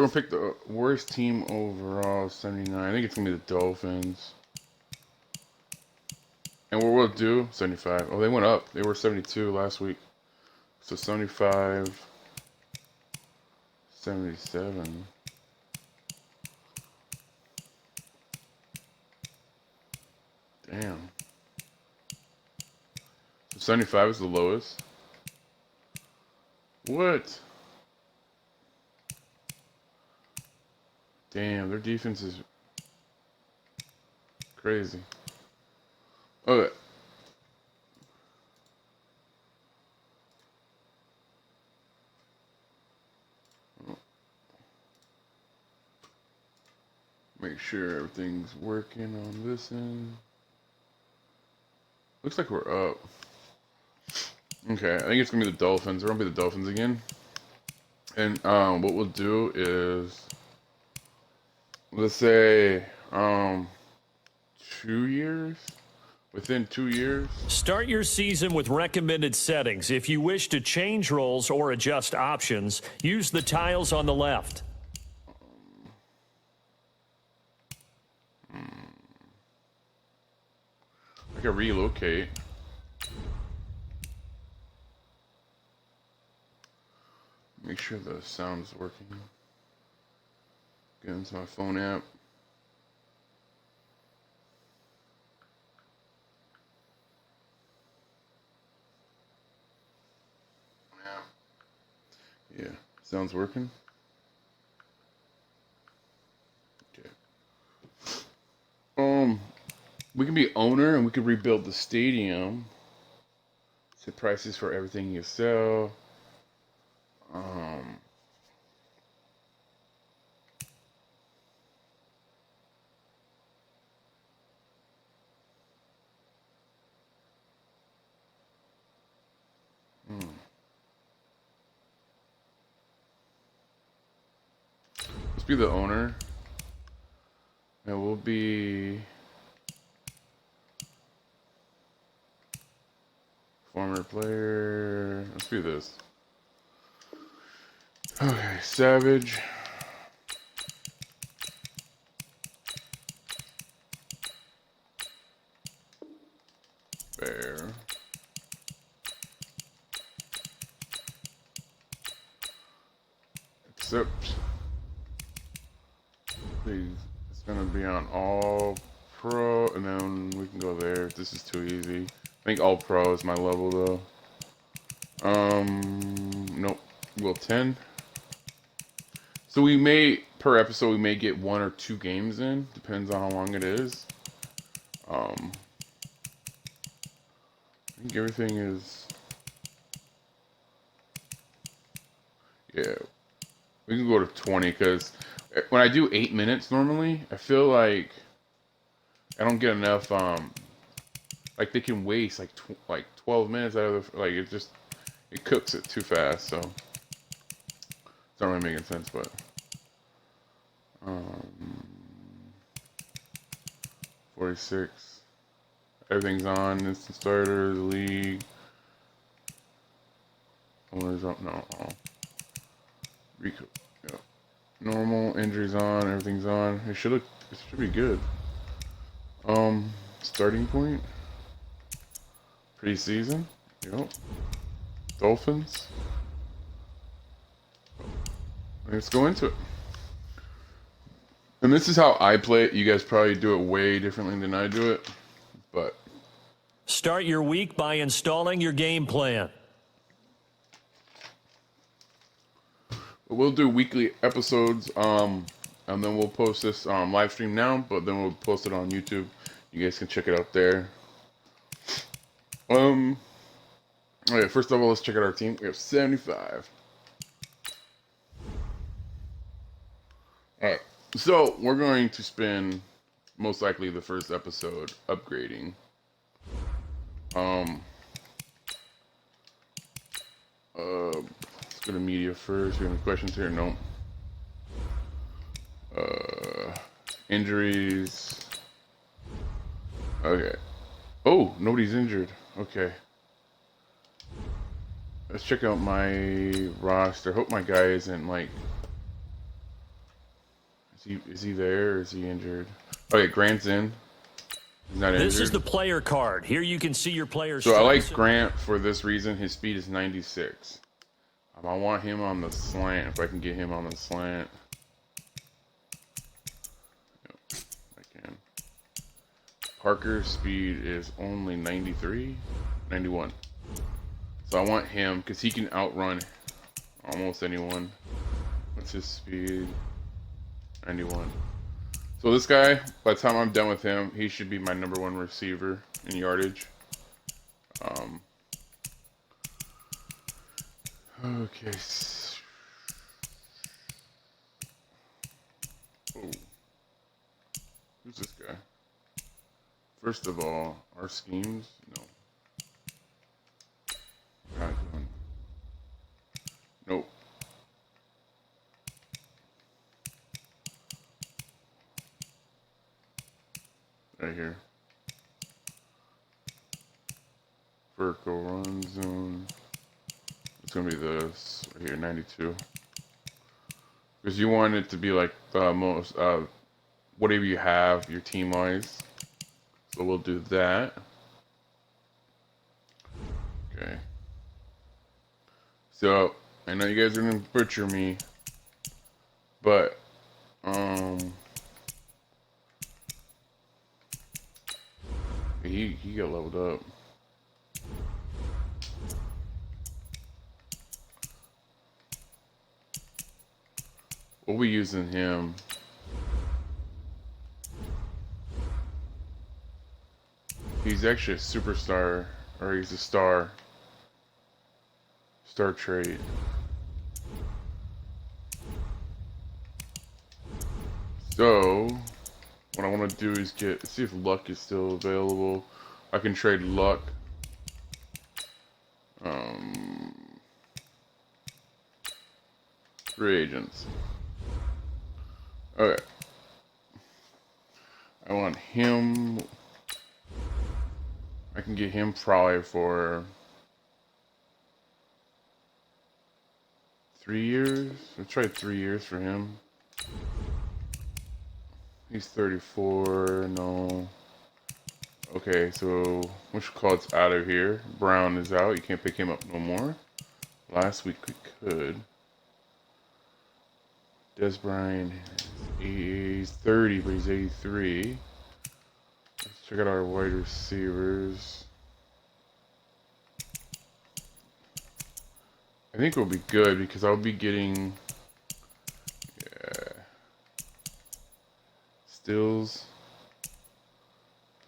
gonna pick the worst team overall, 79. I think it's gonna be the Dolphins. And what we'll do, 75. Oh, they went up. They were 72 last week. So 75, 77. Damn. So 75 is the lowest. What? Damn, their defense is crazy. Okay. Make sure everything's working on this end. Looks like we're up. Okay, I think it's gonna be the Dolphins. We're gonna be the Dolphins again. And what we'll do is, let's say 2 years. Within 2 years. Start your season with recommended settings. If you wish to change roles or adjust options, use the tiles on the left. I can relocate. Make sure the sound's working. Get into my phone app. Yeah, sounds working. Okay. We can be owner and we can rebuild the stadium. Set prices for everything you sell. Let's be the owner. And we'll be former player. Let's do this. Okay, Savage. Bear. Accept. Please. It's gonna be on all pro, and then we can go there. This is too easy. I think all pro is my level though. Nope. Well, 10. So we may, per episode, we may get 1 or 2 games in. Depends on how long it is. I think everything is... Yeah. We can go to 20, because when I do 8 minutes normally, I feel like I don't get enough, like they can waste like 12 minutes out of the, like it cooks it too fast, so it's not really making sense, but 46, everything's on. Instant starter, the league, owners up, no, Rico, yeah. Normal, injuries on, everything's on. It should be good. Starting point, preseason, yep. Dolphins. Let's go into it. And this is how I play it. You guys probably do it way differently than I do it, but start your week by installing your game plan. We'll do weekly episodes, and then we'll post this live stream now, but then we'll post it on YouTube. You guys can check it out there. Okay, first of all, let's check out our team. We have 75. Alright, so we're going to spend most likely the first episode upgrading. Let's go to media first. We have any questions here? No. Injuries. Okay. Oh, nobody's injured. Okay. Let's check out my roster. Hope my guy isn't like Is he there or is he injured? Okay, Grant's in. He's not injured. This is the player card. Here you can see your player's So I like strengths. Grant for this reason. His speed is 96. I want him on the slant if I can get him on the slant. Yep, I can. Parker's speed is only 93, 91. So I want him because he can outrun almost anyone. What's his speed? 91. So this guy, by the time I'm done with him, he should be my #1 receiver in yardage. Okay. Oh. Who's this guy? First of all, our schemes? No. Not doing. Nope. Right here. Vertical run zone. It's gonna be this right here, 92. Because you want it to be like the most, whatever you have, your team wise. So we'll do that. Okay. So I know you guys are gonna butcher me, but he got leveled up. We'll be using him. He's actually a superstar, or he's a star. Star trait. So, what I want to do is see if luck is still available. I can trade luck. Free agents. Okay. I want him. I can get him probably for 3 years. Let's try 3 years for him. He's 34. No. Okay, so which card's out of here? Brown is out. You can't pick him up no more. Last week we could. Des Bryant, he's 30, but he's 83. Let's check out our wide receivers. I think we'll be good because I'll be getting Stills,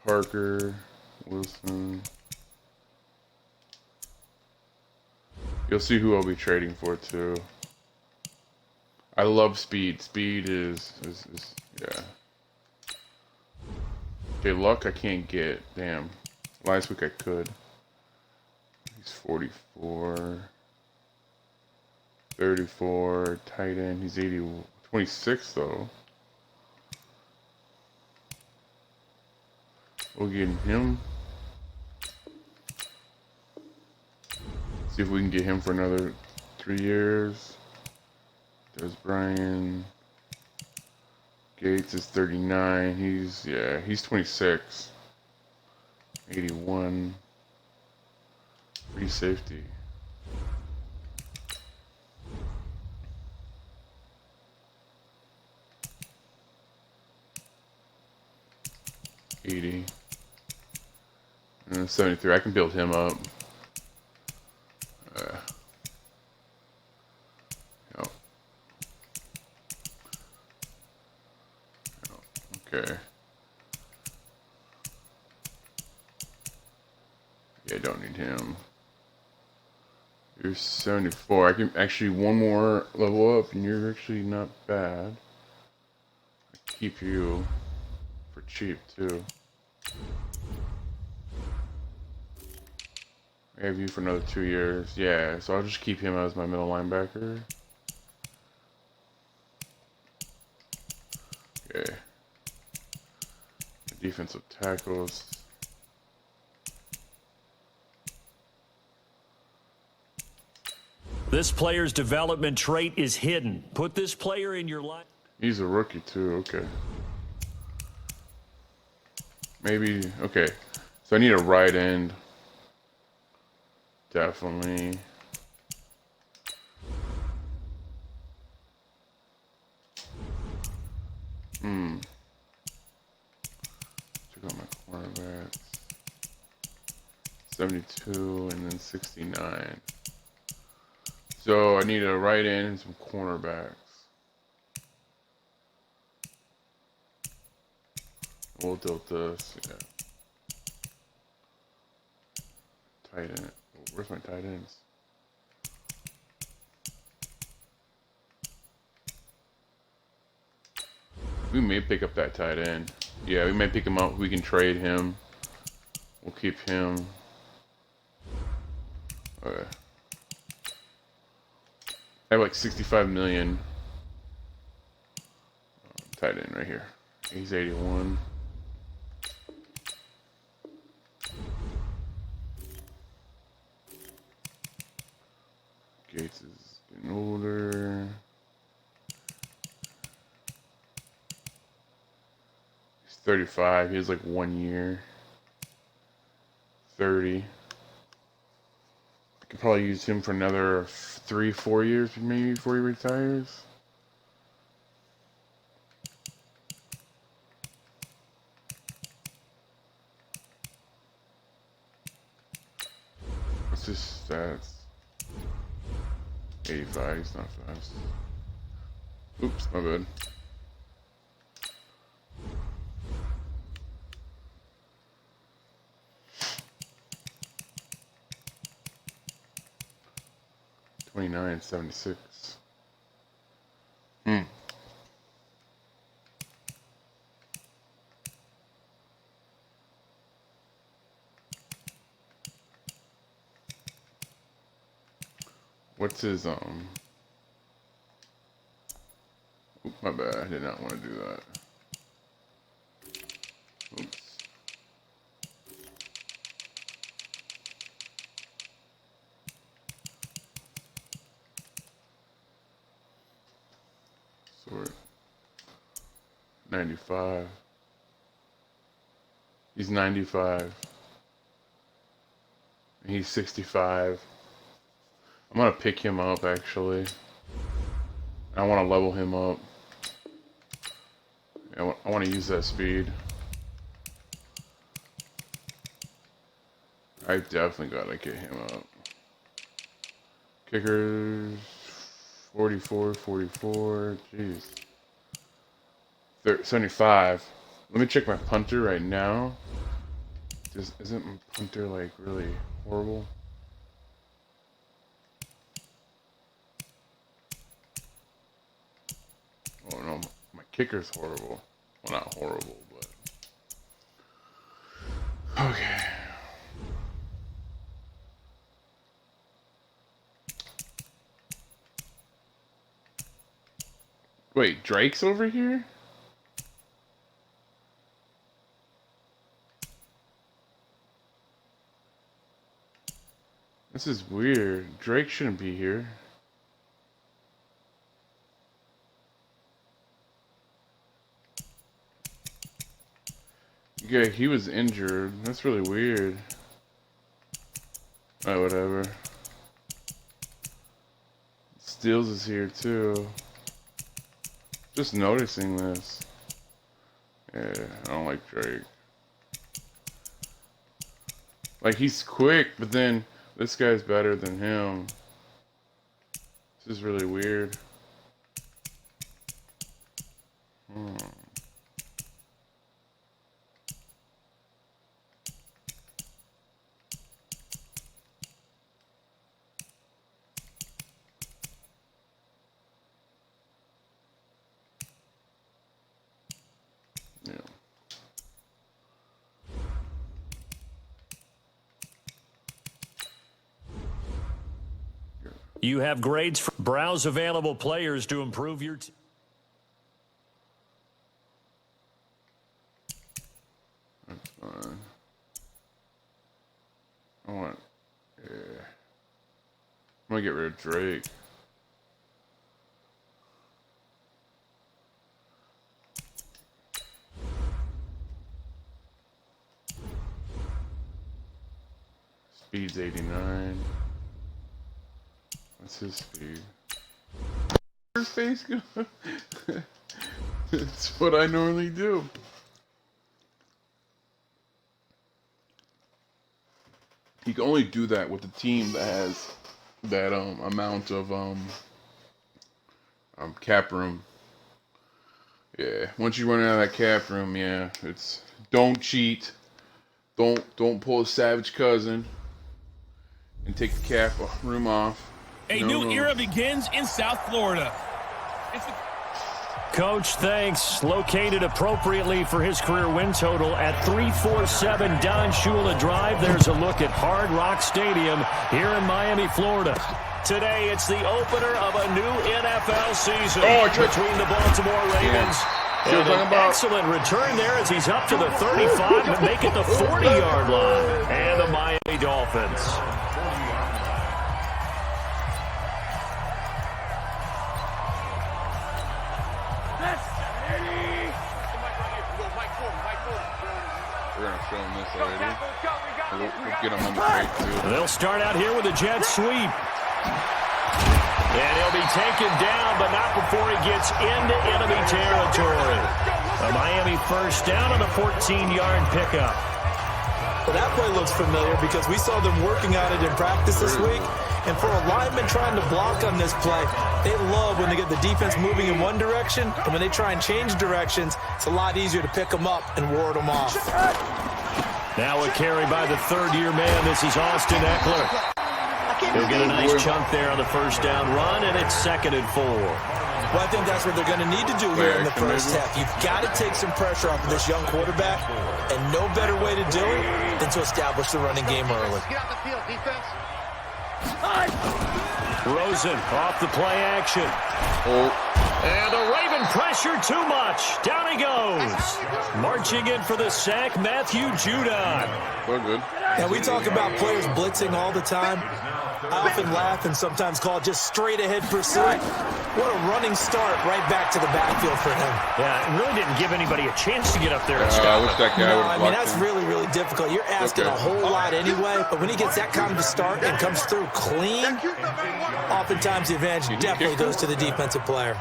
Parker, Wilson. You'll see who I'll be trading for too. I love speed. Speed is yeah. Okay, luck I can't get. Damn. Last week I could. He's 44. 34. Tight end. He's 26 though. We'll get him. See if we can get him for another 3 years. There's Brian. Gates is 39. He's 26. 81. Free safety. $80. And 73. I can build him up. Okay. Yeah, I don't need him. You're 74. I can actually one more level up, and you're actually not bad. I keep you for cheap too. I have you for another 2 years. Yeah, so I'll just keep him as my middle linebacker. Okay. Defensive tackles. This player's development trait is hidden. Put this player in your line. He's a rookie too. Okay. Maybe. Okay. So I need a right end. Definitely. Check out my cornerbacks. 72 and then 69. So I need a right end and some cornerbacks. We'll tilt this. Yeah. Tight end. Oh, where's my tight ends? We may pick up that tight end. Yeah, we may pick him up. We can trade him. We'll keep him. Okay. I have like 65 million. Tight end right here. He's 81. Gates is getting older. He's 35. He has like 1 year. 30. I could probably use him for another 3-4 years maybe before he retires. What's his stats? 85. He's not fast. Oops, my bad. $29.76. What's his Oop, my bad. I did not want to do that. Oops. Sort. 95. He's 95. He's 65. I'm gonna pick him up actually. I want to level him up. I want to use that speed. I definitely gotta get him up. Kickers 44, 44. Jeez. 75. Let me check my punter right now. Isn't my punter like really horrible? Oh no, my kicker's horrible. Well, not horrible, but okay. Wait, Drake's over here? This is weird. Drake shouldn't be here. Yeah, he was injured. That's really weird. Oh, whatever. Steels is here too. Just noticing this. Yeah, I don't like Drake. Like, he's quick, but then this guy's better than him. This is really weird. Yeah. You have grades for browse available players to improve your team. That's fine. I want, yeah. I'm gonna get rid of Drake. Speed's 89. What's his speed? His face go. That's what I normally do. You can only do that with a team that has that amount of cap room. Yeah, once you run out of that cap room, yeah, it's don't cheat. Don't pull a savage cousin and take the cap room off. A new era begins in South Florida. Coach, thanks. Located appropriately for his career win total at 347 Don Shula Drive. There's a look at Hard Rock Stadium here in Miami, Florida. Today, it's the opener of a new NFL season between the Baltimore Ravens. And an excellent return there as he's up to the 35 and make it the 40-yard line. And the Miami Dolphins. We're going to show him this already. We'll get him on the break, too. They'll start out here with a jet sweep. And he'll be taken down, but not before he gets into enemy territory. A Miami first down on a 14-yard pickup. Well, that play looks familiar because we saw them working on it in practice this week. And for a lineman trying to block on this play, they love when they get the defense moving in one direction. And when they try and change directions, it's a lot easier to pick them up and ward them off. Now a carry by the third-year man. This is Austin Eckler. He'll get a nice chunk there on the first down run, and it's 2nd and 4. Well, I think that's what they're going to need to do here in the first half. You've got to take some pressure off of this young quarterback, and no better way to do it than to establish the running game early. Get out the field, defense. Rosen off the play action. And the Raven pressure too much. Down he goes. Marching in for the sack, Matthew Judon. We're good. Now, we talk about players blitzing all the time. I often laugh and sometimes call it just straight-ahead pursuit. What a running start right back to the backfield for him. Yeah, it really didn't give anybody a chance to get up there and I stop wish him. that guy would have blocked that's him. really, really difficult. You're asking a whole lot anyway, but when he gets that kind of a start and comes through clean, oftentimes the advantage definitely goes to the defensive player.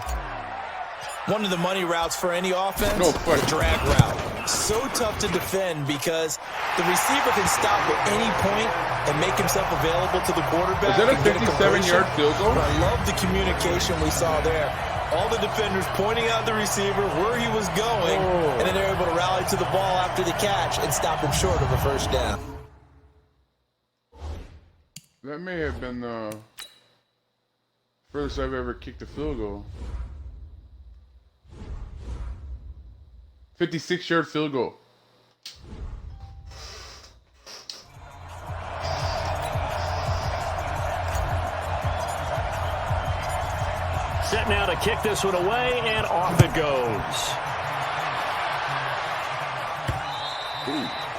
One of the money routes for any offense, the drag route. So tough to defend because the receiver can stop at any point and make himself available to the quarterback. Is that a 57-yard field goal? I love the communication we saw there. All the defenders pointing out the receiver, where he was going, and then they're able to rally to the ball after the catch and stop him short of a first down. That may have been the furthest I've ever kicked a field goal. 56-yard field goal. Set now to kick this one away, and off it goes.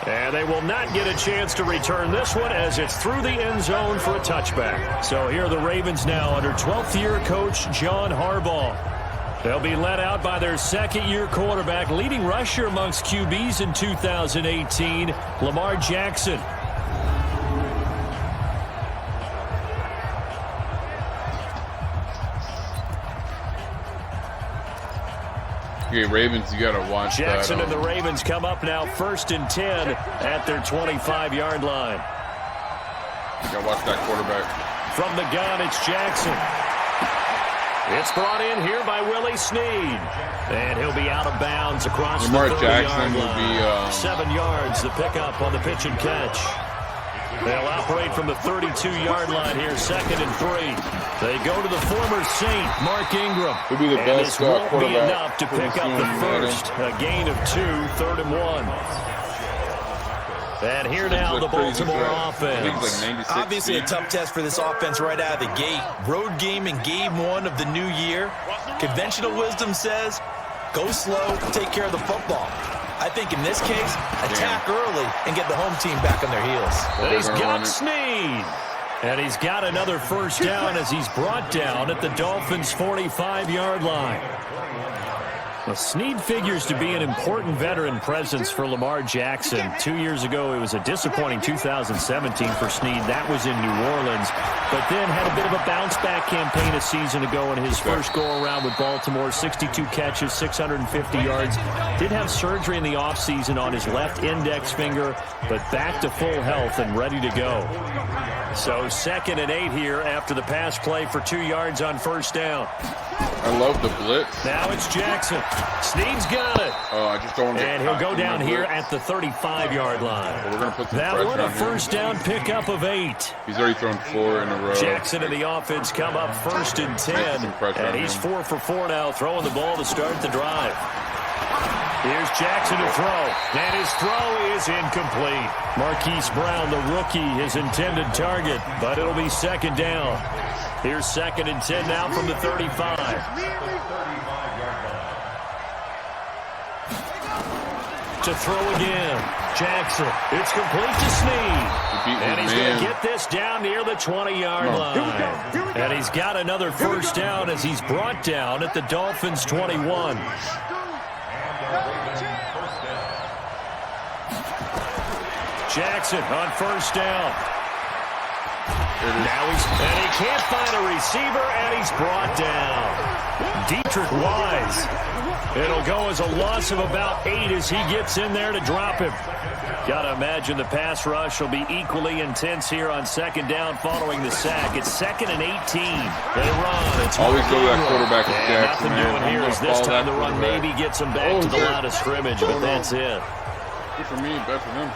And they will not get a chance to return this one as it's through the end zone for a touchback. So here are the Ravens now under 12th-year coach John Harbaugh. They'll be led out by their second-year quarterback, leading rusher amongst QBs in 2018, Lamar Jackson. Okay, Ravens, you got to watch Jackson that. And the Ravens come up now 1st and 10 at their 25-yard line. You got to watch that quarterback. From the gun, it's Jackson. It's brought in here by Willie Snead. And he'll be out of bounds across Lamar the 30-yard Jackson will line. be 7 yards, the pickup on the pitch and catch. They'll operate from the 32-yard line here, 2nd and 3. They go to the former Saint, Mark Ingram. He'll be the and best this won't be quarterback enough to pick up the first. A gain of 2, 3rd and 1. And here now the Baltimore offense. Obviously a tough test for this offense right out of the gate. Road game in game 1 of the new year. Conventional wisdom says, go slow, take care of the football. I think in this case, attack early and get the home team back on their heels. He's got Snead. And he's got another first down as he's brought down at the Dolphins' 45-yard line. Well, Snead figures to be an important veteran presence for Lamar Jackson. 2 years ago, it was a disappointing 2017 for Snead. That was in New Orleans, but then had a bit of a bounce-back campaign a season ago in his first go-around with Baltimore. 62 catches, 650 yards. Did have surgery in the offseason on his left index finger, but back to full health and ready to go. So 2nd and 8 here after the pass play for 2 yards on first down. I love the blitz. Now it's Jackson. Snead's got it. I just don't want to and he'll go down here at the 35-yard line. We're going to put some that pressure one a on first him. down pickup of 8. He's already thrown 4 in a row. Jackson and the offense come up 1st and 10. And he's 4 for 4 now, throwing the ball to start the drive. Here's Jackson to throw. And his throw is incomplete. Marquise Brown, the rookie, his intended target. But it'll be 2nd down. Here's 2nd and 10 now from the 35. To throw again. Jackson. It's complete to Snead. And he's going to get this down near the 20-yard line. Here we go. And he's got another first down as he's brought down at the Dolphins' 21. Jackson on first down. Now and he can't find a receiver, and he's brought down. Dietrich Wise. It'll go as a loss of about 8 as he gets in there to drop him. Got to imagine the pass rush will be equally intense here on 2nd down following the sack. It's 2nd and 18. They run. It's always go to that quarterback with and Jackson. Nothing doing here is this time the run maybe gets him back to the line of scrimmage, but that's it. Good for me, bad for them.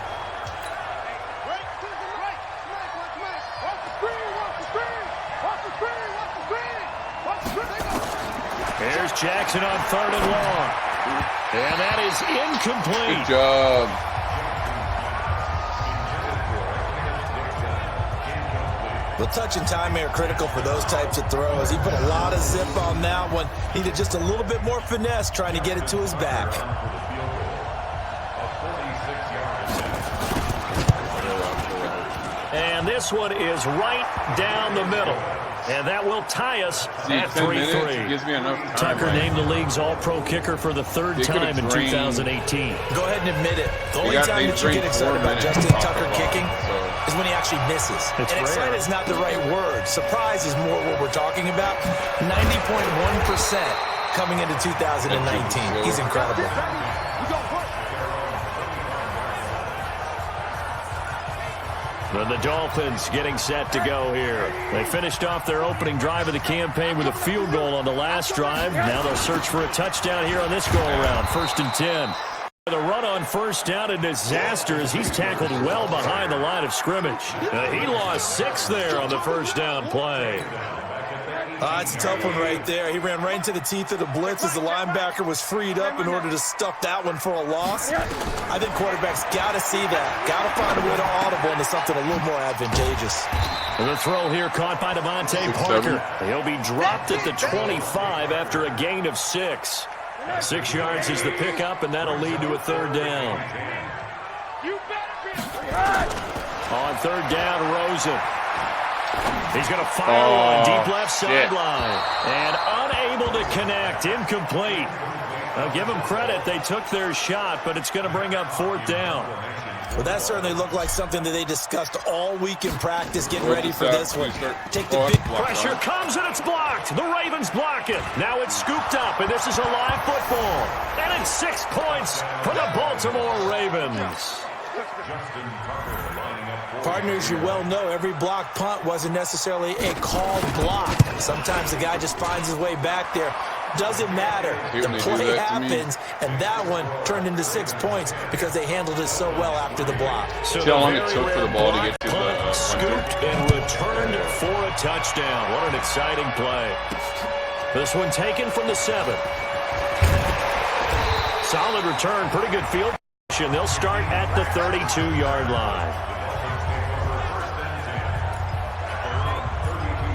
Here's Jackson on 3rd and long. And that is incomplete. Good job. The touch and time are critical for those types of throws. He put a lot of zip on that one. Needed just a little bit more finesse trying to get it to his back. And this one is right down the middle. And that will tie us at 3-3. Gives me enough time. Tucker named the league's all-pro kicker for the 3rd time in 2018. Go ahead and admit it. The only time that you get excited about Justin Tucker kicking is when he actually misses. And excited is not the right word. Surprise is more what we're talking about. 90.1% coming into 2019. He's incredible. And the Dolphins getting set to go here. They finished off their opening drive of the campaign with a field goal on the last drive. Now they'll search for a touchdown here on this go-around. 1st and 10. The run on first down, a disaster as he's tackled well behind the line of scrimmage. He lost 6 there on the first down play. It's a tough one right there. He ran right into the teeth of the blitz as the linebacker was freed up in order to stuff that one for a loss. I think quarterbacks got to see that. Got to find a way to audible into something a little more advantageous. And the throw here caught by Devontae Parker. He'll be dropped at the 25 after a gain of 6. 6 yards is the pickup, and that'll lead to a 3rd down. On 3rd down, Rosen. He's going to fire one deep left sideline. And unable to connect. Incomplete. Now, give them credit. They took their shot, but it's going to bring up 4th down. Well, that certainly looked like something that they discussed all week in practice, getting ready for this one. Take the big pressure comes, and it's blocked. The Ravens block it. Now it's scooped up, and this is a live football. And it's 6 points for the Baltimore Ravens. Partners, you well know every block punt wasn't necessarily a called block. Sometimes the guy just finds his way back there. Doesn't matter. The play happens, and that one turned into 6 points because they handled it so well after the block. So Tell him it took for the ball to get to the scooped and returned for a touchdown. What an exciting play. This one taken from the 7. Solid return, pretty good field position. They'll start at the 32-yard line.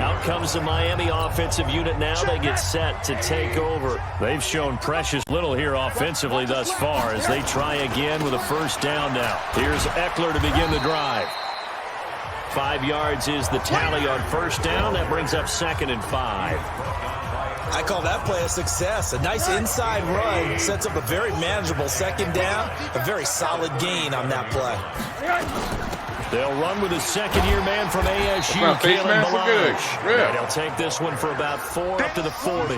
Out comes the Miami offensive unit now. They get set to take over. They've shown precious little here offensively thus far as they try again with a first down now. Here's Eckler to begin the drive. 5 yards is the tally on first down. That brings up 2nd and 5. I call that play a success. A nice inside run sets up a very manageable 2nd down. A very solid gain on that play. They'll run with a second-year man from ASU, Kalen Balazs. And he'll take this one for about 4 up to the 40.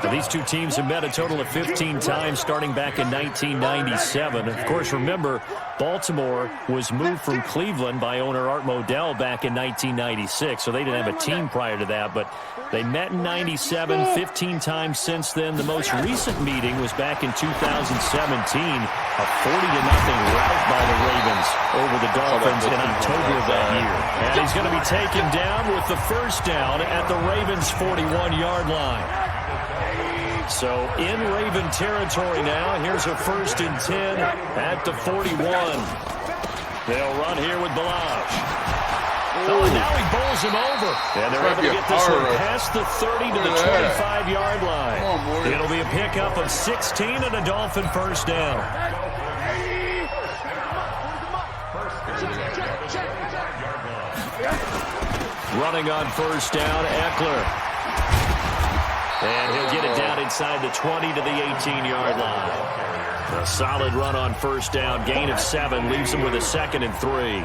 Now, these two teams have met a total of 15 times starting back in 1997. Of course, remember, Baltimore was moved from Cleveland by owner Art Modell back in 1996, so they didn't have a team prior to that. But they met in 97, 15 times since then. The most recent meeting was back in 2017, a 40-0 rout by the Ravens over the Dolphins in October of that year. And he's going to be taken down with the first down at the Ravens' 41-yard line. So in Raven territory now. Here's a 1st and 10 at the 41. They'll run here with Balazs. Oh, and now he bowls him over. And they're able to get this one past the 30 to the 25-yard line. It'll be a pickup of 16 and a Dolphin first down. Running on first down, Eckler. And he'll get it down inside the 20 to the 18-yard line. A solid run on first down. Gain of 7 leaves him with a 2nd and 3.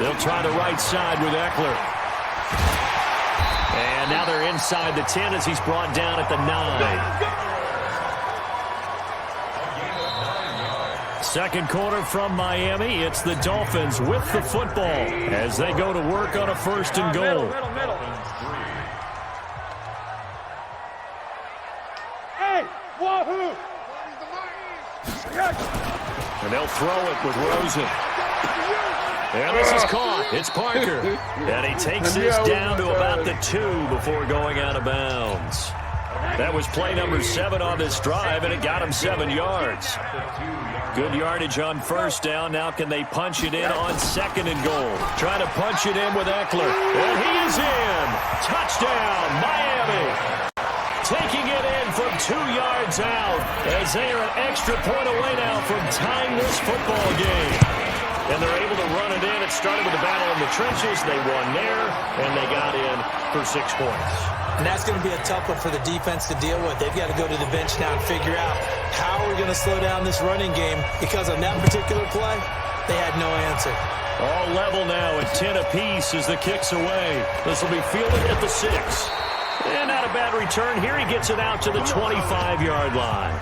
They'll try the right side with Eckler. And now they're inside the 10 as he's brought down at the 9. Second quarter from Miami. It's the Dolphins with the football as they go to work on a 1st and goal. Hey, wahoo! And they'll throw it with Rosen. And this is caught. It's Parker. And he takes this down to about the 2 before going out of bounds. That was play number 7 on this drive, and it got him 7 yards. Good yardage on first down. Now can they punch it in on 2nd and goal? Trying to punch it in with Eckler. And he is in. Touchdown, Miami. Taking it in from 2 yards out as they are an extra point away now from tying this football game. And they're able to run it in. It started with a battle in the trenches. They won there, and they got in for 6 points. And that's going to be a tough one for the defense to deal with. They've got to go to the bench now and figure out how we're going to slow down this running game, because on that particular play, they had no answer. All level now at 10 apiece as the kick's away. This will be fielded at the 6. And not a bad return here. He gets it out to the 25-yard line.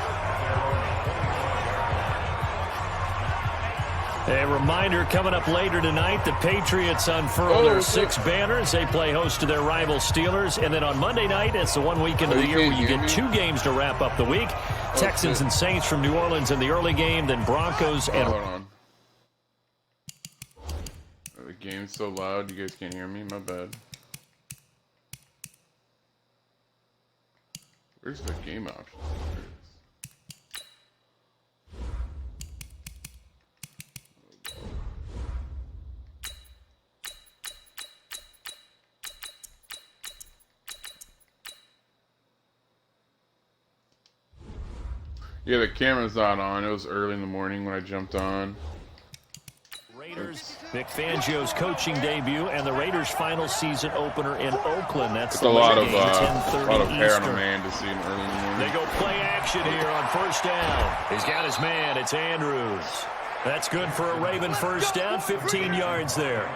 A reminder, coming up later tonight, the Patriots unfurl their 6 banners. They play host to their rival Steelers. And then on Monday night, it's the one weekend of the year where you get 2 games to wrap up the week. Texans and Saints from New Orleans in the early game, then Broncos and... Hold on. The game's so loud, you guys can't hear me? My bad. Where's the game option? Yeah, the camera's not on. It was early in the morning when I jumped on. Raiders, Vic Fangio's coaching debut, and the Raiders' final season opener in Oakland. That's a lot of game, hair on a man to see him early in the morning. They go play action here on first down. He's got his man. It's Andrews. That's good for a Raven first down, 15 yards there.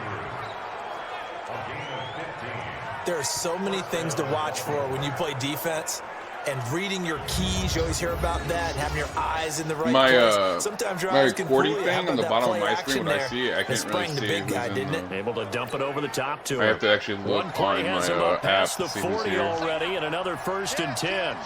There are so many things to watch for when you play defense. And reading your keys, you always hear about that, and having your eyes in the right place. Sometimes your eyes can fool you. Thing on the bottom of my screen, when I see it, I can't really see the big guy, didn't it? Able to dump it over the top to him. I have to actually look One play on has my him up past app the to see 40 already, and another 1st and 10.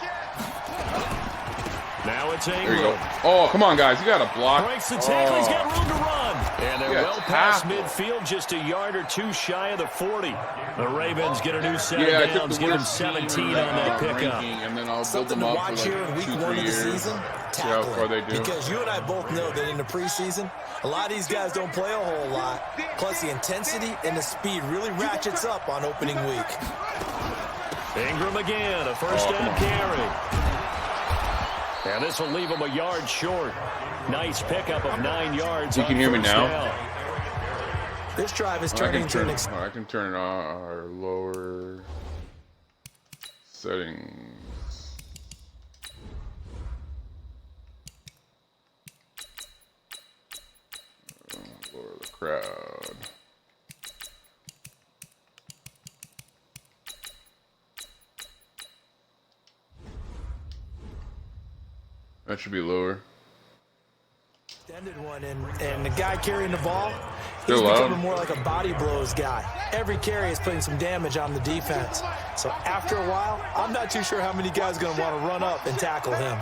Now it's Ingram. There you go. Oh, come on, guys. You got to block. Breaks the tackle. He's got room to run. And they're well past tackle. midfield, just a yard or 2 shy of the 40. The Ravens get a new set of downs, give them 17 on that pickup. And then I'll build Something them to up watch for here in like week 2-3 1 of the years. season. See how far they do. Because you and I both know that in the preseason, a lot of these guys don't play a whole lot. Plus, the intensity and the speed really ratchets up on opening week. Ingram again, a first down carry. And this will leave him a yard short. Nice pickup of 9 yards. You can hear me now? Down. This drive is turning into an I can turn it on our lower settings. Lower the crowd. That should be lower. extended one, and the guy carrying the ball, Still he's loud. becoming more like a body blows guy. Every carry is putting some damage on the defense. So after a while, I'm not too sure how many guys are going to want to run up and tackle him.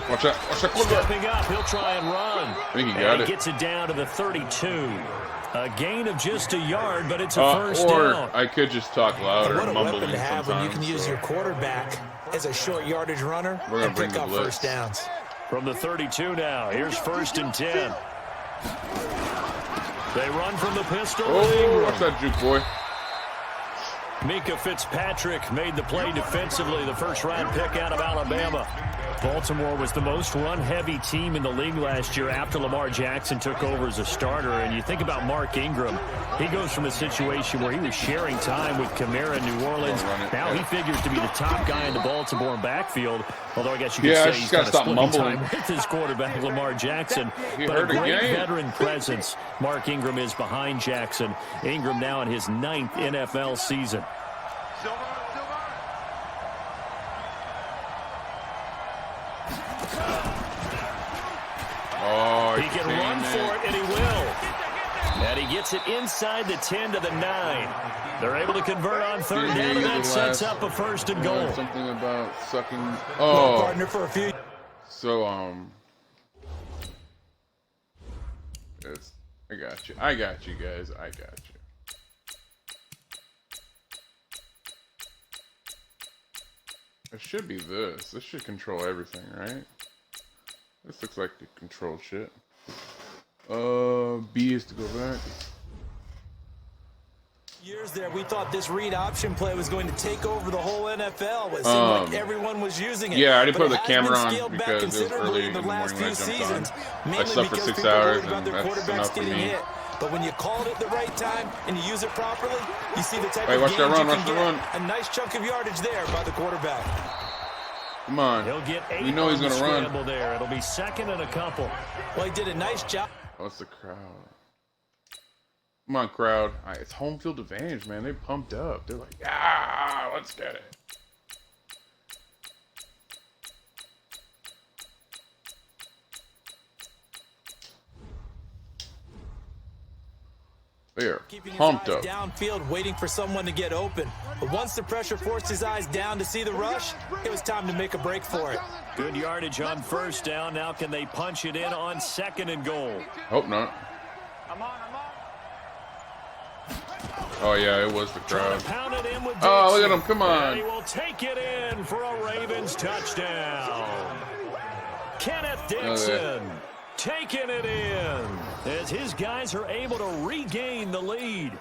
Watch that. Watch that quarterback. Stepping up, he'll try and run. I think he got And it. he gets it down to the 32. A gain of just a yard, but it's a first or down. I could just talk louder What and a mumbling weapon to have when you can sometimes, use so. your quarterback as a short yardage runner We're gonna and bring pick the up blitz. first downs. From the 32 now, here's 1st and 10. They run from the pistol. Oh, watch that juke, boy. Mika Fitzpatrick made the play defensively, the first-round pick out of Alabama. Baltimore was the most run-heavy team in the league last year after Lamar Jackson took over as a starter. And you think about Mark Ingram. He goes from a situation where he was sharing time with Kamara in New Orleans. Now he figures to be the top guy in the Baltimore backfield. Although I guess you could say he's kind of splitting time with his quarterback, Lamar Jackson. But a great veteran presence Mark Ingram is behind Jackson. Ingram now in his 9th NFL season. Oh, He can run for it, and he will. And he gets it inside the 10 to the 9. They're able to convert on 3rd down, and that sets up a 1st and goal. Something about sucking. Partner for a few. So it's, I got you. I got you guys. I got you. It should be this. This should control everything, right? This looks like it controls shit. B is to go back. Years there, we thought this read option play was going to take over the whole NFL. It seemed like everyone was using it. Yeah, I didn't But put the it has camera been on scaled back because it was considerably early in in the the last morning few when I jumped seasons. on. I Mainly slept for because 6 people are hours, worried about and their that's quarterbacks enough for getting me. hit. But when you call it at the right time and you use it properly, you see the type Hey, of watch that gains run, you watch can the get. run. A nice chunk of yardage there by the quarterback. Come on. He'll get 8 You know he's on the gonna run. scramble there. It'll be 2nd and a couple. Well, he did a nice job. What's the crowd? Come on, crowd. It's home field advantage, man. They pumped up. They're like, ah, let's get it. They are Keeping his pumped eyes up. downfield, waiting for someone to get open. But once the pressure forced his eyes down to see the rush, it was time to make a break for it. Good yardage on 1st down. Now can they punch it in on 2nd and goal? Hope not. Oh, yeah, it was the crowd. Pound it in with Oh, look at Dixon. him. Come on. And he will take it in for a Ravens touchdown. Kenneth Dixon taking it in as his guys are able to regain the lead.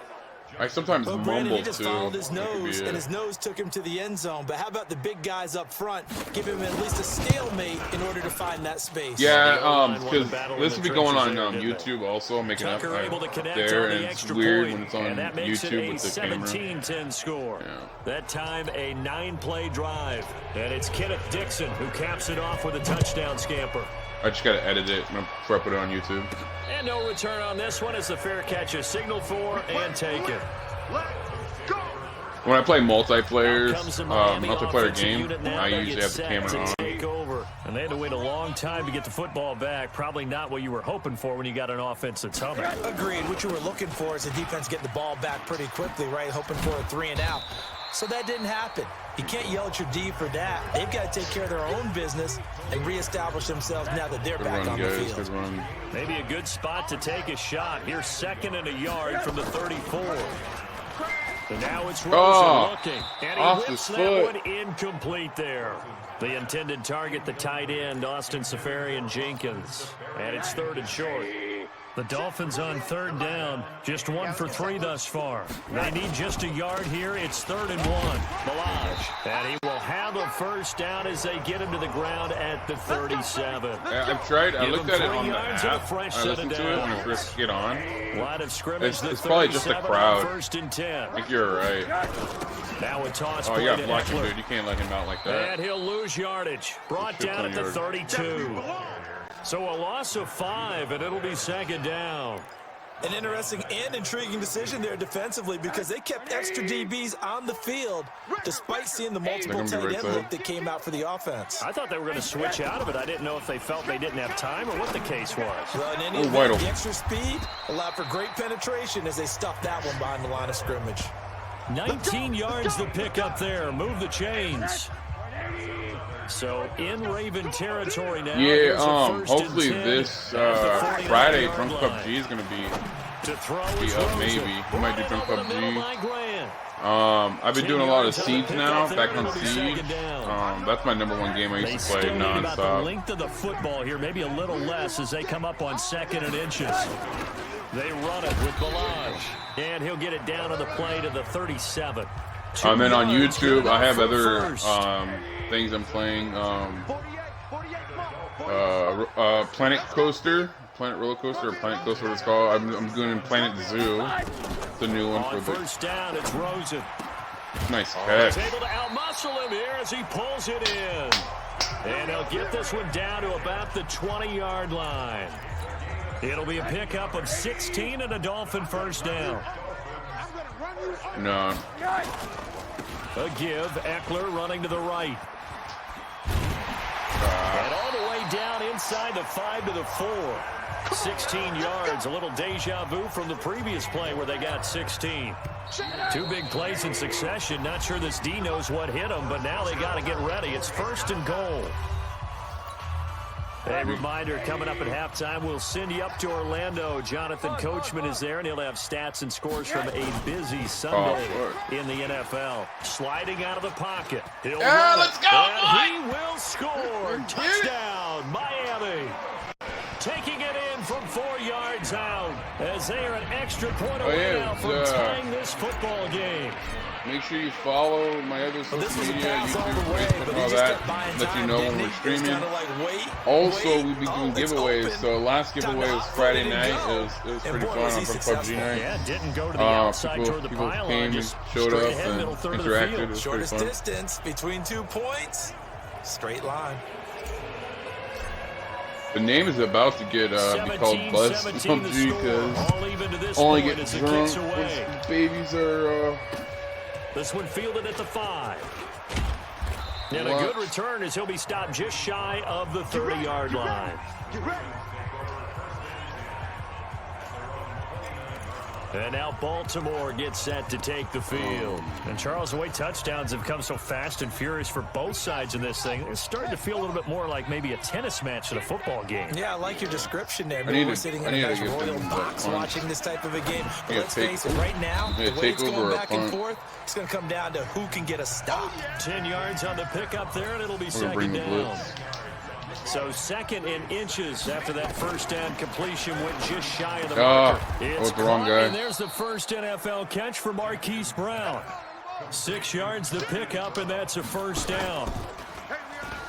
I sometimes But Brandon, mumble, he just too. followed his That could be nose, it. and his nose took him to the end zone. But how about the big guys up front? Give him at least a stalemate in order to find that space. Yeah, won the because battle in this the will be going on trenches there, didn't YouTube also. I'm making up Tucker able to up connect there, on the and it's extra weird point, when it's on and that makes YouTube it a with the camera. 17-10 score. Yeah. That time a 9-play drive, and it's Kenneth Dixon who caps it off with a touchdown scamper. I just gotta edit it before I put it on YouTube. And no return on this one as the fair catch is signaled for and taken. When I play multiplayer Comes the Miami offensive game, unit now. I They usually get have the set camera to on. take over. And they had to wait a long time to get the football back. Probably not what you were hoping for when you got an offense that's humming. Agreed. What you were looking for is the defense getting the ball back pretty quickly, right? Hoping for a 3 and out. So that didn't happen. You can't yell at your D for that. They've got to take care of their own business and reestablish themselves now that they're Good back run, on the guys. field. Good run. Maybe a good spot to take a shot. Here's 2nd and a yard from the 34. And now it's Rosen looking. And he off whips his that foot. one incomplete there. The intended target, the tight end, Austin Safarian Jenkins. And it's 3rd and short. The Dolphins on 3rd down. Just 1 for 3 thus far. They need just a yard here. It's 3rd and 1. Balaj. And he will have a first down as they get him to the ground at the 37. I've tried. I looked at it on the yards and a app. fresh I set listened of to it when I downs. first get on. Line of scrimmage, It's probably just the crowd. First and 10. I think you're right. Now a toss Oh, play you got to blocking, Eckler. dude. You can't let him out like that. And he'll lose yardage. Brought down at the 32. So a loss of 5, and it'll be second down. An interesting and intriguing decision there defensively because they kept extra DBs on the field despite seeing the multiple tight end look that came out for the offense. I thought they were going to switch out of it. I didn't know if they felt they didn't have time or what the case was. Well, in any event, the extra speed allowed for great penetration as they stuffed that one behind the line of scrimmage. 19 yards to pick up there. Move the chains. So in Raven territory now. Yeah, hopefully this Friday Drunk PUBG is gonna be up. Maybe we might do Drunk PUBG. I've been doing a lot of Siege now. Back on Siege. That's my #1 game I used to play nonstop. About the length of the football here, maybe a little less as they come up on 2nd and inches. They run it with Balaj, and he'll get it down to the play to the 37. And then on YouTube, I have other things I'm playing. Planet Coaster, Planet Roller Coaster, or Planet Coaster, what it's called. I'm doing Planet Zoo. It's a new one for the first down. It's Rosen. Nice catch. He's able to outmuscle him here as he pulls it in, and he'll get this one down to about the 20-yard line. It'll be a pickup of 16 and a Dolphin first down. No. A give. Eckler running to the right. And all the way down inside the 5 to the 4. 16 yards. A little deja vu from the previous play where they got 16. 2 big plays in succession. Not sure this D knows what hit them, but now they got to get ready. It's 1st and goal. A reminder, coming up at halftime, we'll send you up to Orlando. Jonathan Coachman is there, and he'll have stats and scores from a busy Sunday in the NFL. Sliding out of the pocket. He'll run let's go, and he will score. Touchdown, Miami. Taking it in from 4 yards out as they are an extra point away now from tying this football game. Make sure you follow my other social media, YouTube, Facebook, all that. Let you know when we're streaming. Also, we'll be doing giveaways. So last giveaway was Friday night. It was pretty fun on PUBG night. Yeah, didn't go to the outside toward the people pylon, came and showed up and interacted. It was pretty Shortest fun. distance between 2 points. Straight line. The name is about to get be called Buzz PUBG because only get drunk when babies are. This one fielded at the 5. And a good return as he'll be stopped just shy of the 30-yard line. And now Baltimore gets set to take the field. And Charles, the way touchdowns have come so fast and furious for both sides in this thing, it's starting to feel a little bit more like maybe a tennis match than a football game. Yeah, I like your description there. Maybe we're sitting in a nice royal box watching this type of a game. But let's face it, right now, the way it's going back and forth, it's going to come down to who can get a stop. 10 yards on the pickup there, and it'll be second down. So 2nd and inches after that first down completion went just shy of the marker. It's the wrong guy. And there's the first NFL catch for Marquise Brown. 6 yards to pick up, and that's a first down.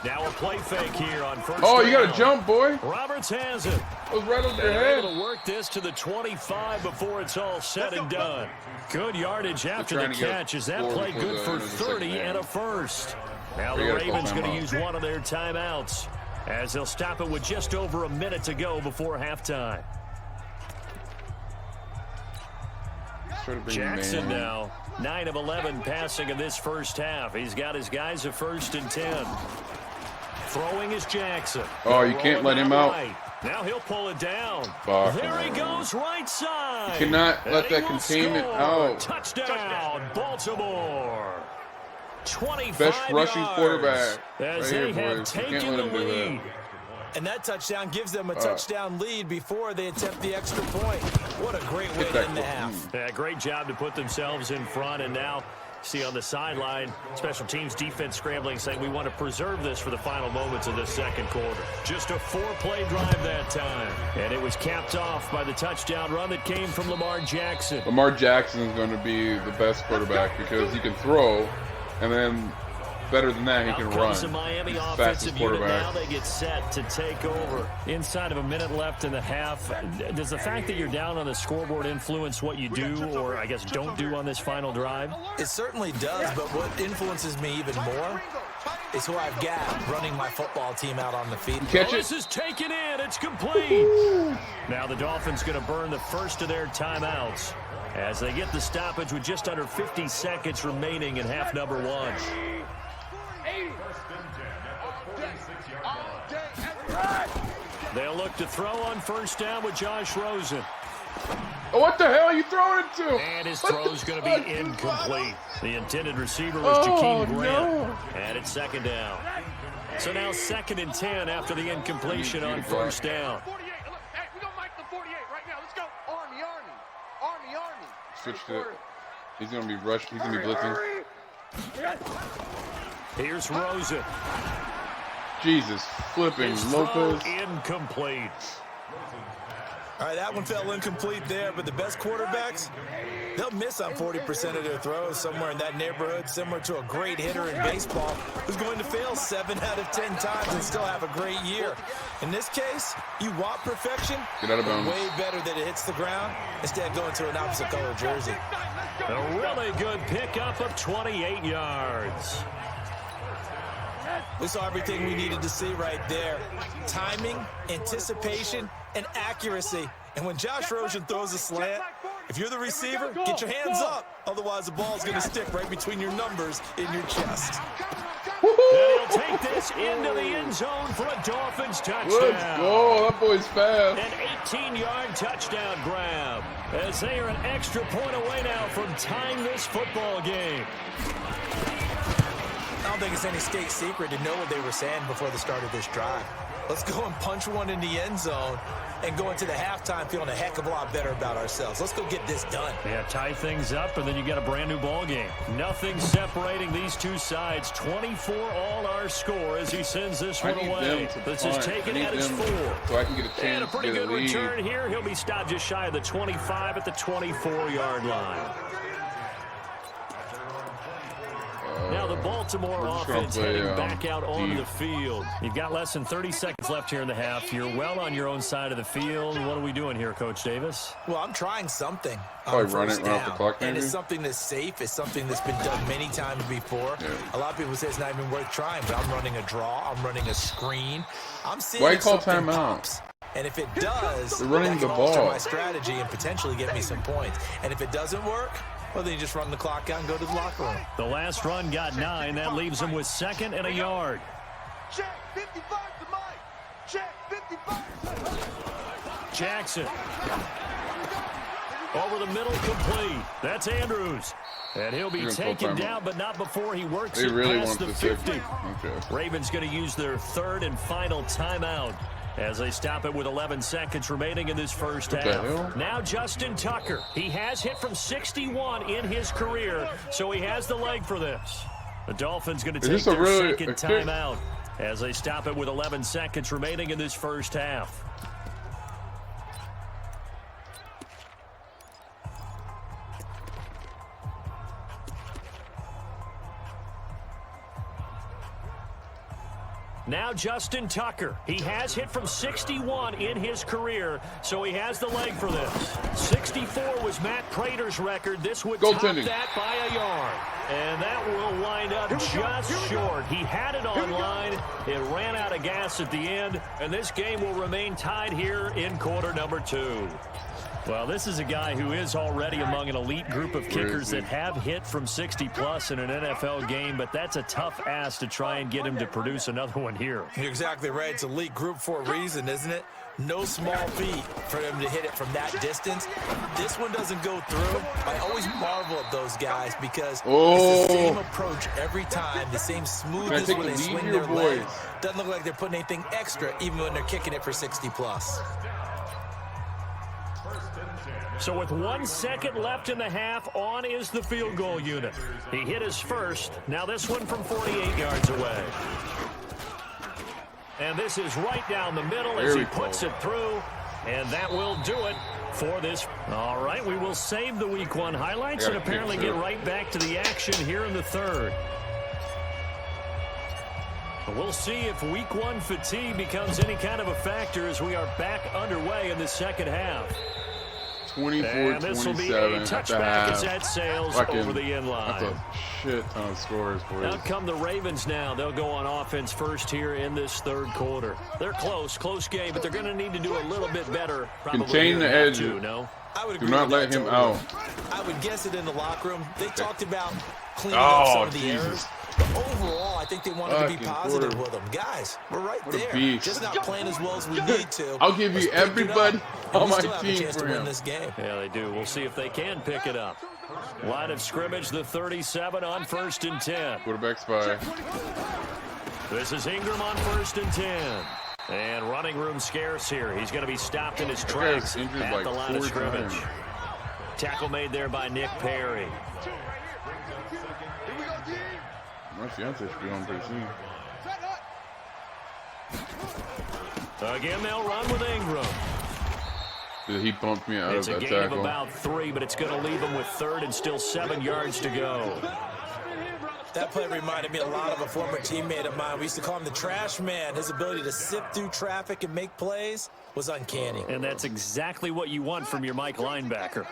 Now a play fake here on first down. You got to jump, boy. Roberts has it. It was right over your head. Able to work this to the 25 before it's all said and done. Good yardage after the catch. Is that play good for 30 and a first? Now the Ravens going to use one of their timeouts, as they'll stop it with just over a minute to go before halftime. Jackson now, 9 of 11 passing in this first half. He's got his guys a 1st and 10. Throwing is Jackson. You can't let him out. Right. Now he'll pull it down. There he goes, right side. You cannot let that containment out. Touchdown, Baltimore. 25 Best rushing yards quarterback as right they here, have boys. You taken can't let the him do lead. And that touchdown gives them a touchdown lead before they attempt the extra point. What a great way to end the half. Yeah, great job to put themselves in front, and now see on the sideline, special teams defense scrambling, saying we want to preserve this for the final moments of the second quarter. Just a 4-play drive that time, and it was capped off by the touchdown run that came from Lamar Jackson. Lamar Jackson is going to be the best quarterback because he can throw, and then better than that, he can run. The Miami He's the offensive fastest unit quarterback. now. They get set to take over. Inside of a minute left in the half. Does the fact that you're down on the scoreboard influence what you do, or I guess don't do on this final drive? It certainly does, but what influences me even more is who I've got running my football team out on the field. Catch it. This is taken in. It's complete. Now the Dolphins going to burn the first of their timeouts as they get the stoppage with just under 50 seconds remaining in half number one. They'll look to throw on first down with Josh Rosen. Oh, what the hell are you throwing it to? And his throw's going to be incomplete. The intended receiver was Jakeem Grant. No. And it's second down. So now 2nd and 10 after the incompletion on first down. 48. Hey, we don't like the 48 right now. Let's go. Army. Switch to it. He's going to be rushed. He's going to be blitzing. Here's Rosen. Jesus, flipping His throw Lopez. incomplete. All right, that one fell incomplete there, but the best quarterbacks, they'll miss on 40% of their throws, somewhere in that neighborhood, similar to a great hitter in baseball who's going to fail 7 out of 10 times and still have a great year. In this case, you want perfection, Get out of bounds. way better that it hits the ground instead of going to an opposite color jersey. A really good pickup of 28 yards. We saw everything we needed to see right there. Timing, anticipation, and accuracy. And when Josh Rosen throws a slant, if you're the receiver, get your hands up. Otherwise, the ball's going to stick right between your numbers in your chest. And he'll take this into the end zone for a Dolphins touchdown. Let's go. That boy's fast. An 18-yard touchdown grab as they are an extra point away now from tying this football game. I don't think it's any state secret to know what they were saying before the start of this drive. Let's go and punch one in the end zone and go into the halftime feeling a heck of a lot better about ourselves. Let's go get this done. Yeah, tie things up, and then you get a brand-new ball game. Nothing separating these two sides. 24 all our score as he sends this one away. This is taken at his 4. So I can get a chance And a pretty to get good a lead. return here. He'll be stopped just shy of the 25 at the 24-yard line. Now the Baltimore offense heading back out onto the field. You've got less than 30 seconds left here in the half. You're well on your own side of the field. What are we doing here, Coach Davis? Well, I'm trying something. Probably run off the clock, and maybe? it's something that's safe. It's something that's been done many times before. Yeah. A lot of people say it's not even worth trying, but I'm running a draw. I'm running a screen. I'm seeing Why if call something timeout? pops. And if it does, They're running that can the alter ball. my strategy and potentially get me some points. And if it doesn't work, well, then you just run the clock out and go to the locker room. The last run got 9. That leaves him with 2nd and a yard. Check 55 to Mike. Check 55. Jackson. Over the middle, complete. That's Andrews. And he'll be You're gonna taken call timeout. down, but not before he works They it really past want the the 50. 50. Okay. Ravens going to use their 3rd and final timeout as they stop it with 11 seconds remaining in this first What the half. hell? Now Justin Tucker. He has hit from 61 in his career, so he has the leg for this. The Dolphins going to take this a their really- 2nd a kick? timeout as they stop it with 11 seconds remaining in this first half. Now Justin Tucker. He has hit from 61 in his career, so he has the leg for this. 64 was Matt Prater's record. This would top Goaltending. that by a yard. And that will wind up just short. He had it on line. It ran out of gas at the end, and this game will remain tied here in quarter number 2. Well, this is a guy who is already among an elite group of kickers that have hit from 60-plus in an NFL game, but that's a tough ask to try and get him to produce another one here. You're exactly right. It's elite group for a reason, isn't it? No small feat for them to hit it from that distance. This one doesn't go through. I always marvel at those guys because it's the same approach every time, the same smoothness take when the they lead swing here, their leg. boys? Doesn't look like they're putting anything extra even when they're kicking it for 60-plus. So with 1 second left in the half, on is the field goal unit. He hit his first. Now this one from 48 yards away. And this is right down the middle as he puts it through. And that will do it for this. All right, we will save the Week 1 highlights and apparently get right back to the action here in the 3rd. We'll see if week one fatigue becomes any kind of a factor as we are back underway in the second half. 24-27 at the half. As that sails over the end line. That's a shit ton of scores, boys. Out come the Ravens now. They'll go on offense first here in this third quarter. They're close game, but they're going to need to do a little bit better. Contain the edge. No? I would Do agree not with let that him totally. out. I would guess it in the locker room. They talked about cleaning up some of the Jesus. errors. But overall, I think they wanted to be Fucking positive quarter. with them. Guys, we're right What a there. beast. Just not playing as well as we need to. I'll give you Let's pick it everybody up. on And we my still have a team chance for to win him. this game. Yeah, they do. We'll see if they can pick it up. Line of scrimmage, the 37 on 1st and 10. Quarterback spy. This is Ingram on 1st and 10. And running room scarce here. He's going to be stopped in his tracks injured at like the line of 4 scrimmage. times. Tackle made there by Nick Perry. My fiance should be on pretty soon. Again, they'll run with Ingram. He bumped me out It's of a that gain of tackle. about 3, but it's going to leave them with 3rd and still 7 yards to go. That play reminded me a lot of a former teammate of mine. We used to call him the trash man. His ability to sift through traffic and make plays was uncanny. And that's exactly what you want from your Mike linebacker.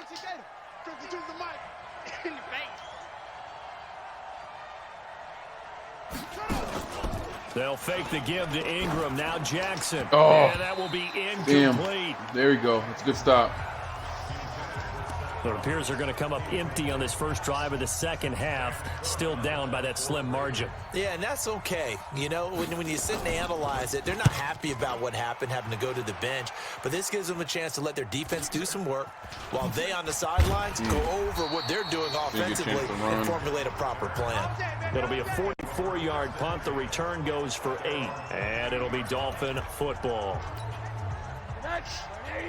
They'll fake the give to Ingram. Now Jackson. Oh. And that will be incomplete. Damn. There we go. That's a good stop. It appears they're going to come up empty on this first drive of the second half, still down by that slim margin. Yeah, and that's okay. You know, when you sit and analyze it, they're not happy about what happened, having to go to the bench. But this gives them a chance to let their defense do some work while they on the sidelines go over what they're doing offensively and formulate a proper plan. It'll be a 44-yard punt. The return goes for 8, and it'll be Dolphin football.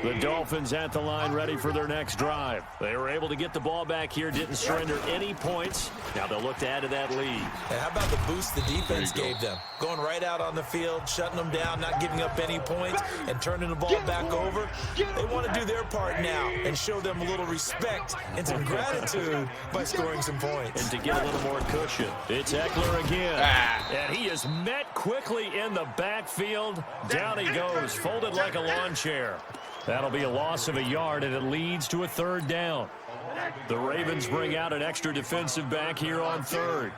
The Dolphins at the line ready for their next drive. They were able to get the ball back here, didn't surrender any points. Now they'll look to add to that lead. And how about the boost the defense gave them? Going right out on the field, shutting them down, not giving up any points, and turning the ball back over. They want to do their part now and show them a little respect and some gratitude by scoring some points. And to get a little more cushion, it's Eckler again. And he is met quickly in the backfield. Down he goes, folded like a lawn chair. That'll be a loss of a yard, and it leads to a 3rd down. The Ravens bring out an extra defensive back here on 3rd.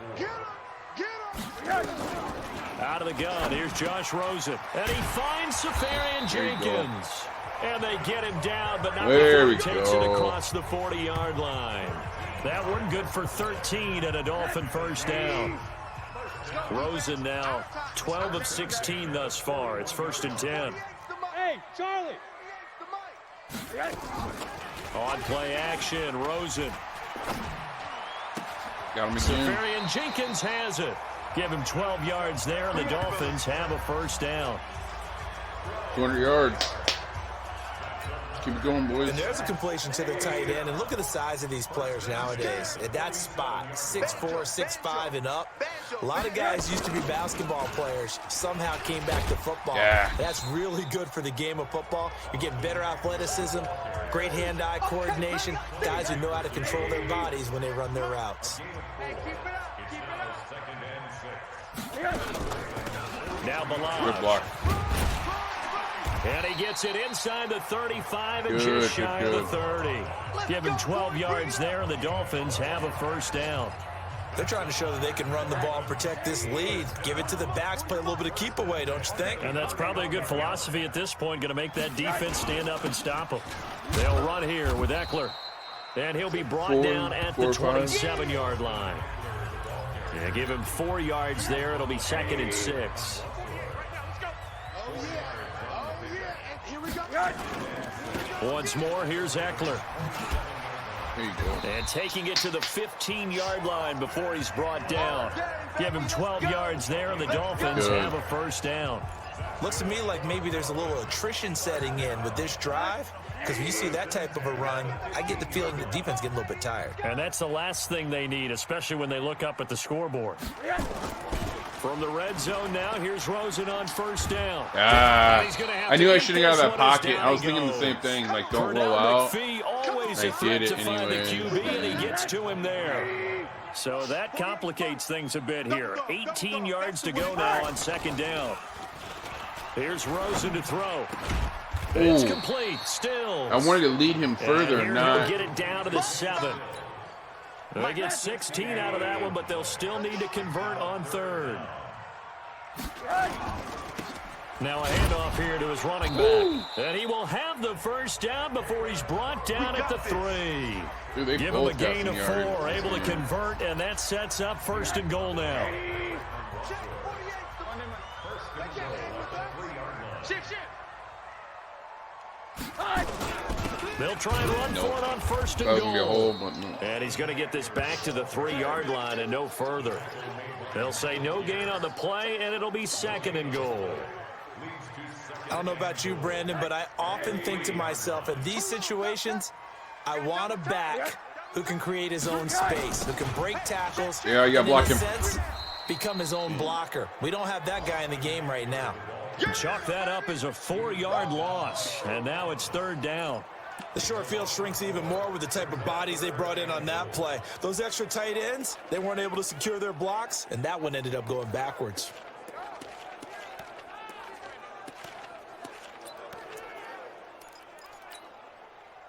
Out of the gun, here's Josh Rosen. And he finds Safarian Jenkins. And they get him down, but not before he takes it across the 40-yard line. That one good for 13 and a Dolphin first down. Rosen now 12 of 16 thus far. It's 1st and 10. Hey, Charlie. On play action, Rosen. Got him again. Safarian Jenkins has it. Give him 12 yards there, and the Dolphins have a first down. 200 yards. Keep it going, boys. And there's a completion to the tight end. And look at the size of these players nowadays. At that spot, 6'4", 6'5", and up. A lot of guys used to be basketball players. Somehow came back to football. Yeah. That's really good for the game of football. You're getting better athleticism, great hand-eye coordination, guys who know how to control their bodies when they run their routes. Now Bilal. Good block. And he gets it inside the 35 and Good, just shy of good. the 30. Give him 12 yards there, and the Dolphins have a first down. They're trying to show that they can run the ball and protect this lead. Give it to the backs, play a little bit of keep away, don't you think? And that's probably a good philosophy at this point, going to make that defense stand up and stop them. They'll run here with Eckler. And he'll be brought down at the 27-yard line. Yeah, give him 4 yards there. It'll be 2nd and 6. Once more, here's Eckler. There you go. And taking it to the 15-yard line before he's brought down. Give him 12 yards there, and the Dolphins have a first down. Looks to me like maybe there's a little attrition setting in with this drive. Because when you see that type of a run, I get the feeling the defense getting a little bit tired. And that's the last thing they need, especially when they look up at the scoreboard. From the red zone now, here's Rosen on first down. I knew I shouldn't have got out of that pocket. I was thinking the same thing, don't roll out. McPhee, always I a threat did to it find the anyway. QB, and he gets to him there. So that complicates things a bit here. 18 yards to go now on second down. Here's Rosen to throw. It's complete. Still. I wanted to lead him further, and not he'll get it down to the 7. They get 16 out of that one, but they'll still need to convert on third. Now a handoff here to his running back. And he will have the first down before he's brought down at the 3. Dude, give him a gain of 4, able to convert, and that sets up first and goal now. They'll try and run for it on first and goal. And he's going to get this back to the 3-yard line and no further. They'll say no gain on the play, and it'll be second and goal. I don't know about you, Brandon, but I often think to myself, in these situations, I want a back who can create his own space, who can break tackles, yeah, you got to block him. Sense, become his own blocker. We don't have that guy in the game right now. Chalk that up as a 4-yard loss, and now it's third down. The short field shrinks even more with the type of bodies they brought in on that play. Those extra tight ends, they weren't able to secure their blocks, and that one ended up going backwards.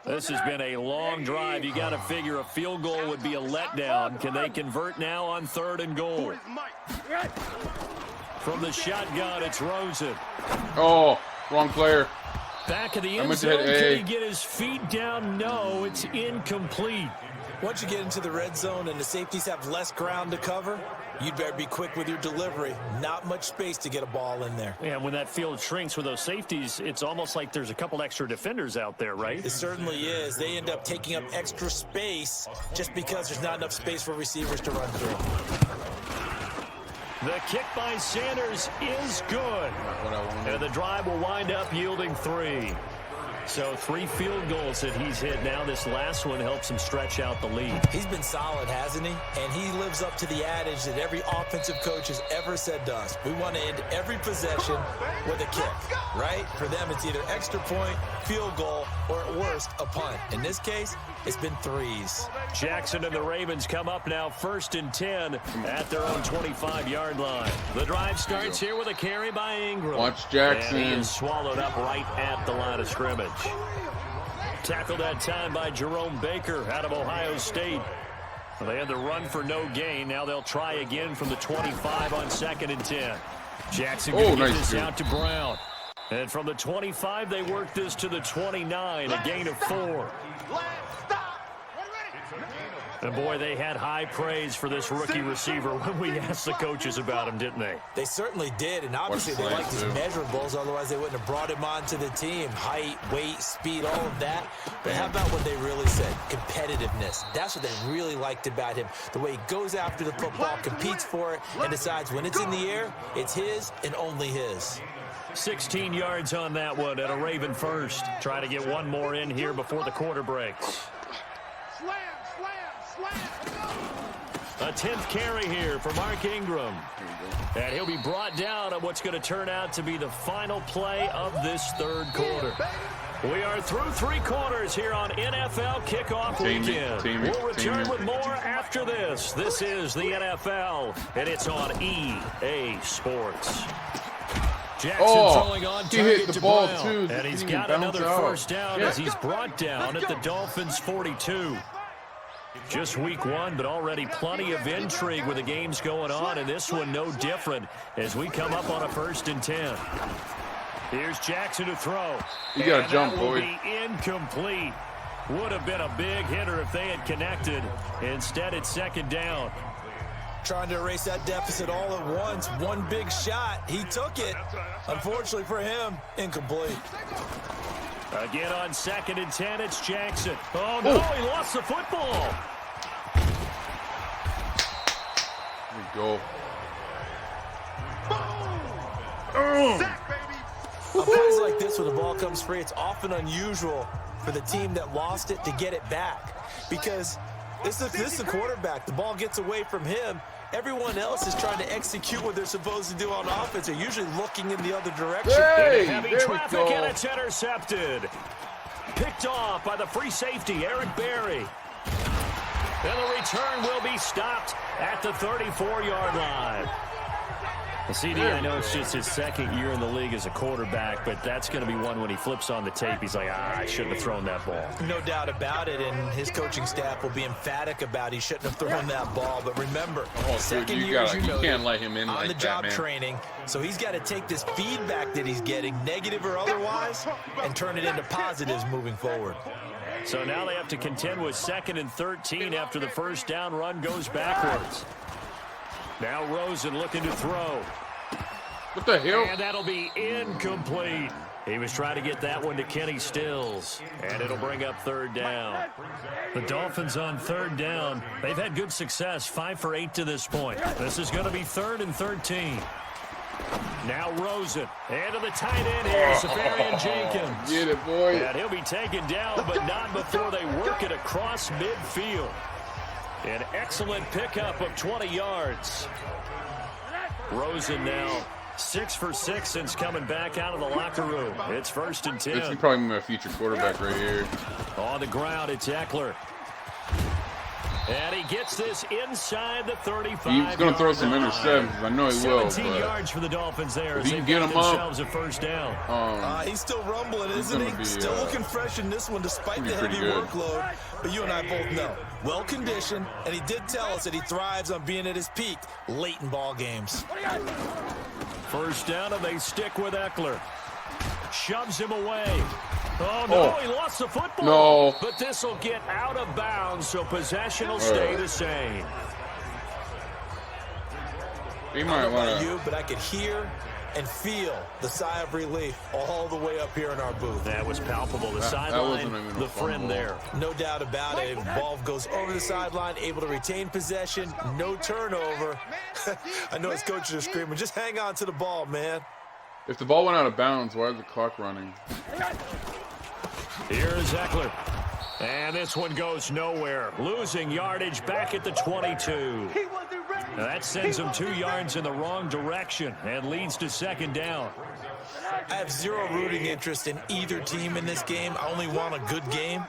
This has been a long drive. You got to figure a field goal would be a letdown. Can they convert now on third and goal? From the shotgun, it's Rosen. Oh, wrong player. Back of the end zone. Can he get his feet down? No, it's incomplete. Once you get into the red zone and the safeties have less ground to cover, you'd better be quick with your delivery. Not much space to get a ball in there. And when that field shrinks with those safeties, it's almost like there's a couple extra defenders out there, right? It certainly is. They end up taking up extra space just because there's not enough space for receivers to run through. The kick by Sanders is good. And the drive will wind up yielding 3. So 3 field goals that he's hit. Now this last one helps him stretch out the lead. He's been solid, hasn't he? And he lives up to the adage that every offensive coach has ever said to us. We want to end every possession with a kick, right? For them, it's either extra point, field goal, or at worst, a punt. In this case, it's been 3s. Jackson and the Ravens come up now 1st and 10 at their own 25-yard line. The drive starts here with a carry by Ingram. Watch Jackson. And he is swallowed up right at the line of scrimmage. Tackled that time by Jerome Baker out of Ohio State. They had the run for no gain. Now they'll try again from the 25 on 2nd and 10. Jackson going to get this out to Brown. And from the 25, they work this to the 29, a gain of 4. And, boy, they had high praise for this rookie receiver when we asked the coaches about him, didn't they? They certainly did, and obviously they liked his measurables. Otherwise, they wouldn't have brought him onto the team. Height, weight, speed, all of that. But how about what they really said? Competitiveness. That's what they really liked about him. The way he goes after the football, competes for it, and decides when it's in the air, it's his and only his. 16 yards on that one and a Raven first. Try to get one more in here before the quarter breaks. A 10th carry here for Mark Ingram. And he'll be brought down on what's going to turn out to be the final play of this third quarter. We are through 3 quarters here on NFL Kickoff Weekend. We'll return with more after this. This is the NFL, and it's on EA Sports. Jackson throwing on target to Brown. And he's got another first down as he's brought down at the Dolphins' 42. Just week 1, but already plenty of intrigue with the games going on, and this one no different as we come up on a 1st and 10. Here's Jackson to throw. You got to jump, boy. boy. Be incomplete. Would have been a big hitter if they had connected. Instead, it's 2nd down. Trying to erase that deficit all at once. One big shot. He took it. Unfortunately for him, incomplete. Again on 2nd and 10, it's Jackson. Oh, no, he lost the football. There we go. On plays like this where the ball comes free, it's often unusual for the team that lost it to get it back. Because this is the quarterback. The ball gets away from him. Everyone else is trying to execute what they're supposed to do on offense. They're usually looking in the other direction. Hey, heavy traffic, and it's intercepted. Picked off by the free safety, Eric Berry. And the return will be stopped at the 34-yard line. CD, I know it's just his second year in the league as a quarterback, but that's going to be one when he flips on the tape. He's like, I shouldn't have thrown that ball. No doubt about it, and his coaching staff will be emphatic about he shouldn't have thrown that ball. But remember, second year, you can't let him in on like the that, job man. training, so he's got to take this feedback that he's getting, negative or otherwise, and turn it into positives moving forward. So now they have to contend with 2nd and 13 after the first down run goes backwards. Now Rosen looking to throw. What the hell? And that'll be incomplete. He was trying to get that one to Kenny Stills, and it'll bring up 3rd down. The Dolphins on 3rd down. They've had good success, 5 for 8 to this point. This is going to be 3rd and 13. Now Rosen, and to the tight end here, Safarian Jenkins. Get it, boy. And he'll be taken down, but not before they work it across midfield. An excellent pickup of 20 yards. Rosen now 6 for 6 since coming back out of the locker room. It's 1st and 10. This is probably my future quarterback right here. On the ground, it's Eckler. And he gets this inside the 35. He's going to throw some interceptions. I know he will. 17 yards for the Dolphins there as he they can get get him up, themselves a first down. He's still rumbling, isn't he? Still looking fresh in this one despite the heavy workload. But you and I both know, well-conditioned, and he did tell us that he thrives on being at his peak late in ball games. First down, and they stick with Eckler. Shoves him away. Oh, no, he lost the football. No. But this will get out of bounds, so possession will stay the same. He I might don't know about want you, but I could hear and feel the sigh of relief all the way up here in our booth. That was palpable. The that sideline, wasn't even a the fumble. friend there. No doubt about it. Ball goes over the sideline, able to retain possession, no turnover. I know his coaches are screaming, just hang on to the ball, man. If the ball went out of bounds, why is the clock running? Here's Eckler. And this one goes nowhere. Losing yardage back at the 22. Now that sends him 2 yards in the wrong direction and leads to 2nd down. I have zero rooting interest in either team in this game. I only want a good game.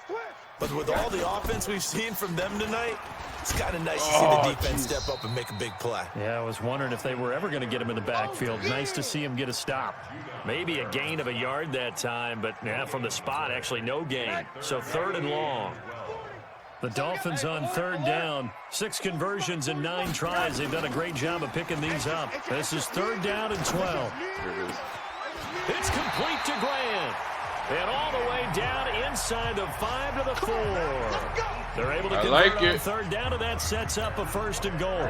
But with all the offense we've seen from them tonight, it's kind of nice to see the defense step up and make a big play. Yeah, I was wondering if they were ever going to get him in the backfield. Nice to see him get a stop. Maybe a gain of a yard that time, but yeah, from the spot, actually no gain. So 3rd and long. The Dolphins on 3rd down. 6 conversions and 9 tries. They've done a great job of picking these up. This is 3rd down and 12. Here it is. It's complete to Grant. And all the way down inside the 5 to the 4. They're able to convert on 3rd down, and that sets up a 1st and goal.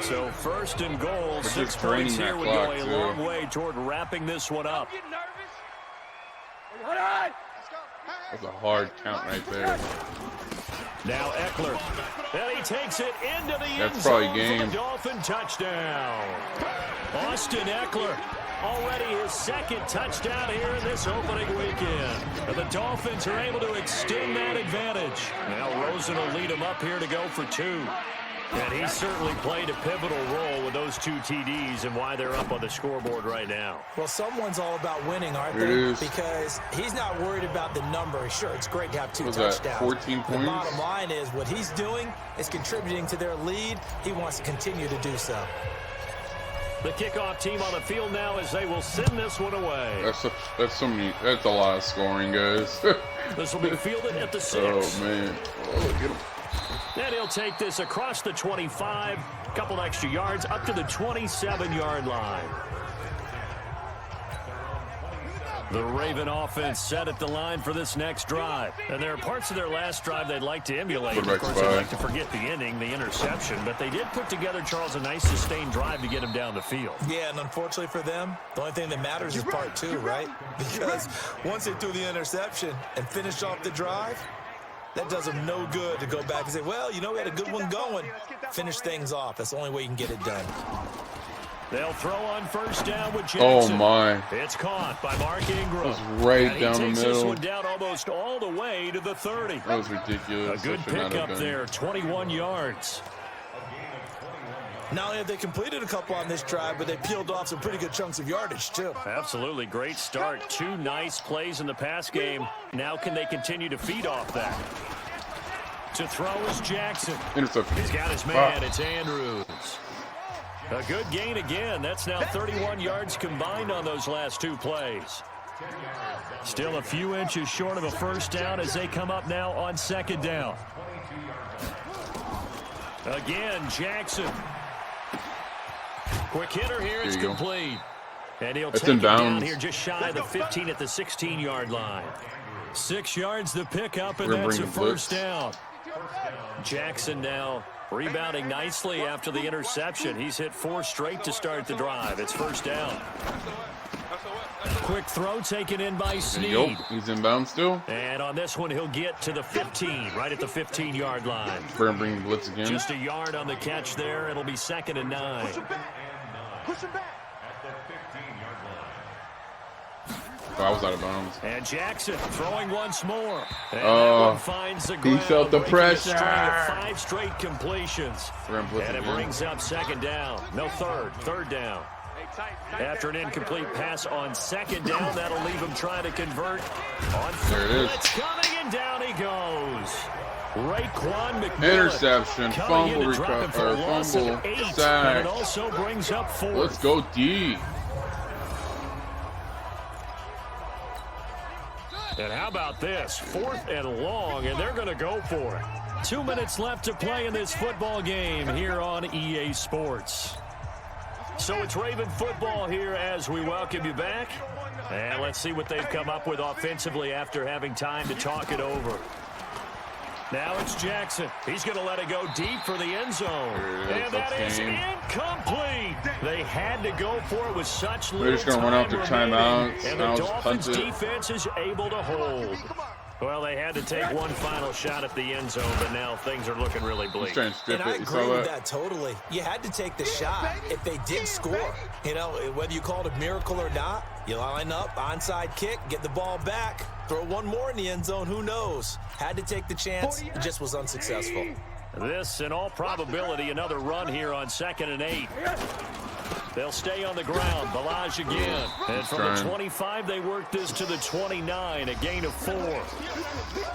So 1st and goal, 6 points here would go a long way toward wrapping this one up. That's a hard count right there. Now Eckler. And he takes it into the end That's probably zone game. for the Dolphin touchdown. Austin Eckler. Already his 2nd touchdown here in this opening weekend. And the Dolphins are able to extend that advantage. Now Rosen will lead them up here to go for 2. And he certainly played a pivotal role with those 2 TDs and why they're up on the scoreboard right now. Well, someone's all about winning, aren't they? It is. Because he's not worried about the number. Sure, it's great to have 2 Was that touchdowns. 14 The points? bottom line is what he's doing is contributing to their lead. He wants to continue to do so. The kickoff team on the field now as they will send this one away. That's a lot of scoring, guys. This will be fielded at the 6. Oh man. Oh, get him. And he'll take this across the 25, a couple extra yards, up to the 27-yard line. The Raven offense set at the line for this next drive. And there are parts of their last drive they'd like to emulate. Of course, they'd like to forget the ending, the interception. But they did put together, Charles, a nice sustained drive to get him down the field. Yeah, and unfortunately for them, the only thing that matters is part 2, right? Because once they threw the interception and finished off the drive, that does them no good to go back and say, well, you know, we had a good one going. Finish things off. That's the only way you can get it done. They'll throw on 1st down with Jackson. Oh my. It's caught by Mark Ingram. That was right and down the he takes middle. this one down almost all the way to the 30. That was ridiculous. A good That should not have pickup been. there, 21 yards. Not only have they completed a couple on this drive, but they peeled off some pretty good chunks of yardage, too. Absolutely great start. 2 nice plays in the pass game. Now can they continue to feed off that? To throw is Jackson. Interception. He's got his man. It's Andrews. A good gain again. That's now 31 yards combined on those last two plays. Still a few inches short of a first down as they come up now on second down. Again, Jackson. Quick hitter here. It's complete. And he'll take it down here just shy of the 15 at the 16-yard line. 6 yards the pickup, and that's a first down. Jackson now rebounding nicely after the interception. He's hit 4 straight to start the drive. It's first down. Quick throw taken in by Snead. He's inbound still. And on this one, he'll get to the 15, right at the 15-yard line. We're going to bring blitz again. Just a yard on the catch there. It'll be 2nd and 9. Push him back. Oh, I was out of bounds. And Jackson throwing once more. And that one finds the ground. He felt the pressure. 5 straight completions. And it brings up 2nd down. No, third down. After an incomplete pass on 2nd down, that'll leave him trying to convert on 3rd. There it is. It's coming, and down he goes. Raekwon McMillan. Interception, fumble recovery, fumble, 8, sack. and it also brings up 4th. Let's go D. And how about this? 4th and long, and they're going to go for it. 2 minutes left to play in this football game here on EA Sports. So it's Raven football here as we welcome you back. And let's see what they've come up with offensively after having time to talk it over. Now it's Jackson. He's going to let it go deep for the end zone. And that is incomplete. They had to go for it with such little time. They're just going to run out their timeouts. And the Dolphins defense is able to hold. Well, they had to take one final shot at the end zone, but now things are looking really bleak. And I agree with that totally. You had to take the shot if they did score. You know, whether you call it a miracle or not, you line up, onside kick, get the ball back, throw one more in the end zone, who knows? Had to take the chance, it just was unsuccessful. This, in all probability, another run here on 2nd and 8. They'll stay on the ground. Balaj again. And from the 25, they work this to the 29, a gain of 4.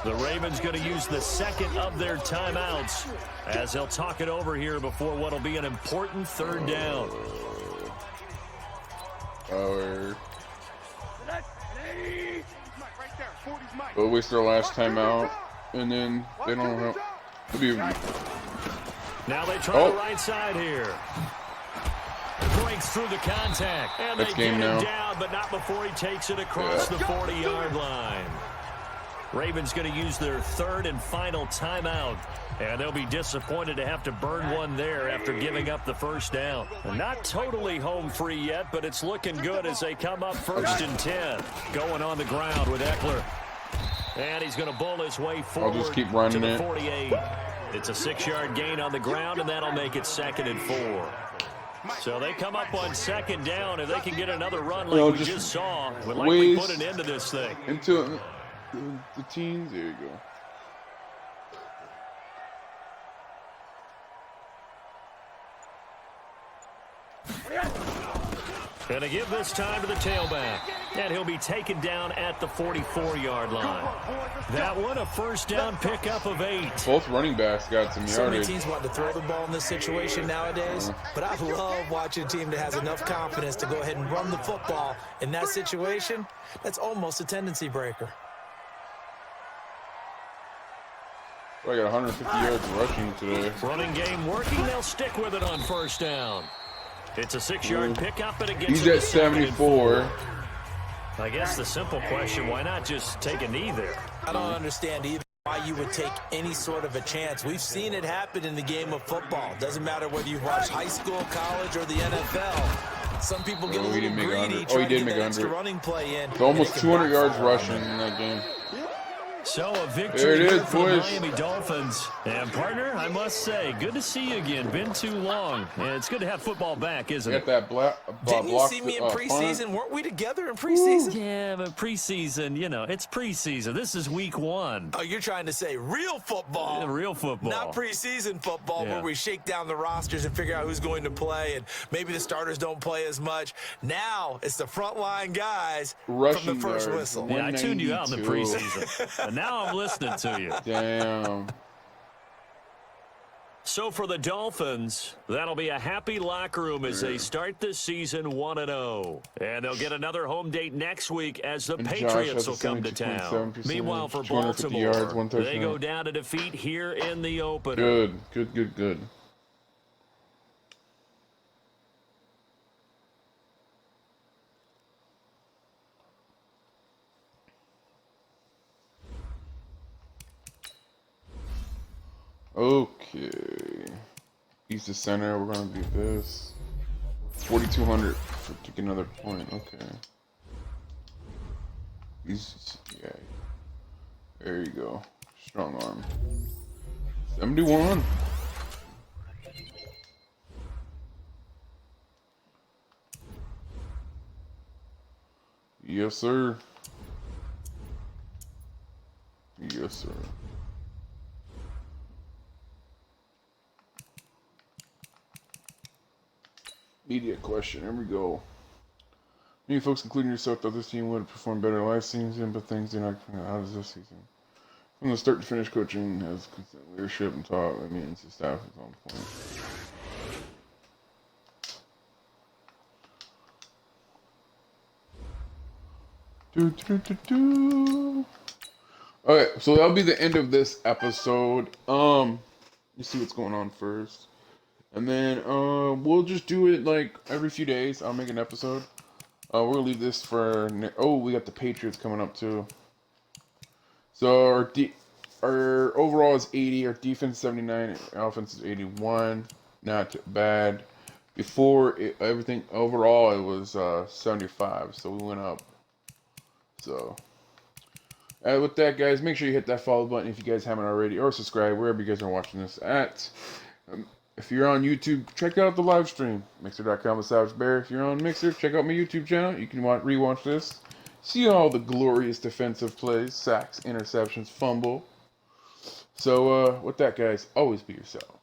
The Ravens going to use the 2nd of their timeouts as they'll talk it over here before what will be an important 3rd down. We'll waste our last timeout, and then they don't have. Now they try the right side here. Breaks through the contact. And they get him down, but not before he takes it across the 40-yard line. Ravens going to use their 3rd and final timeout. And they'll be disappointed to have to burn one there after giving up the first down. Not totally home free yet, but it's looking good as they come up 1st and 10. Going on the ground with Eckler. And he's going to bull his way forward. I'll just keep running to the 48. It's a 6-yard gain on the ground, and that'll make it 2nd and 4. So they come up on 2nd down. If they can get another run like we just saw, would likely put an end to this thing. Into the teens. There you go. Going to give this time to the tailback. And he'll be taken down at the 44-yard line. That one, a first down pickup of 8. Both running backs got some yardage. So many teams want to throw the ball in this situation nowadays. But I love watching a team that has enough confidence to go ahead and run the football. In that situation, that's almost a tendency breaker. I got 150 yards rushing today. Running game working. They'll stick with it on first down. It's a 6-yard pickup, and it gets He's at 74. I guess the simple question, why not just take a knee there? I don't understand either why you would take any sort of a chance. We've seen it happen in the game of football. Doesn't matter whether you watch high school, college, or the NFL. Some people get a little greedy trying to get that extra running play in. It's almost 200 yards rushing in that game. So a victory for the Miami Dolphins. And partner, I must say, good to see you again. Been too long. And it's good to have football back, isn't it? Got that Didn't you see me in preseason? Weren't we together in preseason? Yeah, but preseason, you know, it's preseason. This is week 1. Oh, you're trying to say real football. Yeah, real football. Not preseason football where we shake down the rosters and figure out who's going to play, and maybe the starters don't play as much. Now it's the frontline guys rushing from the first whistle. Yeah, I tuned you out in the preseason. And now I'm listening to you. Damn. So for the Dolphins, that'll be a happy locker room as they start this season 1-0. And they'll get another home date next week as the Patriots will come to town. Meanwhile, for Baltimore, yards, they go down to defeat here in the opener. Good. Okay. East to center, we're gonna do this. 4,200 to get another point. Okay. East, yeah. There you go. Strong arm. 71. Yes, sir. Yes, sir. Media question. Here we go. Many folks, including yourself, thought this team would have performed better last season, but things did not come out as this season. From the start to finish, coaching has consistent leadership and talk. That means the staff is on point. Okay, so that'll be the end of this episode. Let's see what's going on first. And then we'll just do it like every few days. I'll make an episode. We're gonna leave this for. We got the Patriots coming up too. So our overall is 80. Our defense 79. Our offense is 81. Not bad. Before everything overall it was 75. So we went up. So with that, guys, make sure you hit that follow button if you guys haven't already, or subscribe wherever you guys are watching this at. If you're on YouTube, check out the live stream, Mixer.com/SavageBear. If you're on Mixer, check out my YouTube channel. You can rewatch this. See all the glorious defensive plays, sacks, interceptions, fumble. So, with that, guys, always be yourself.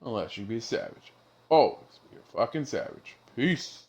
Unless you be a savage. Always be a fucking savage. Peace.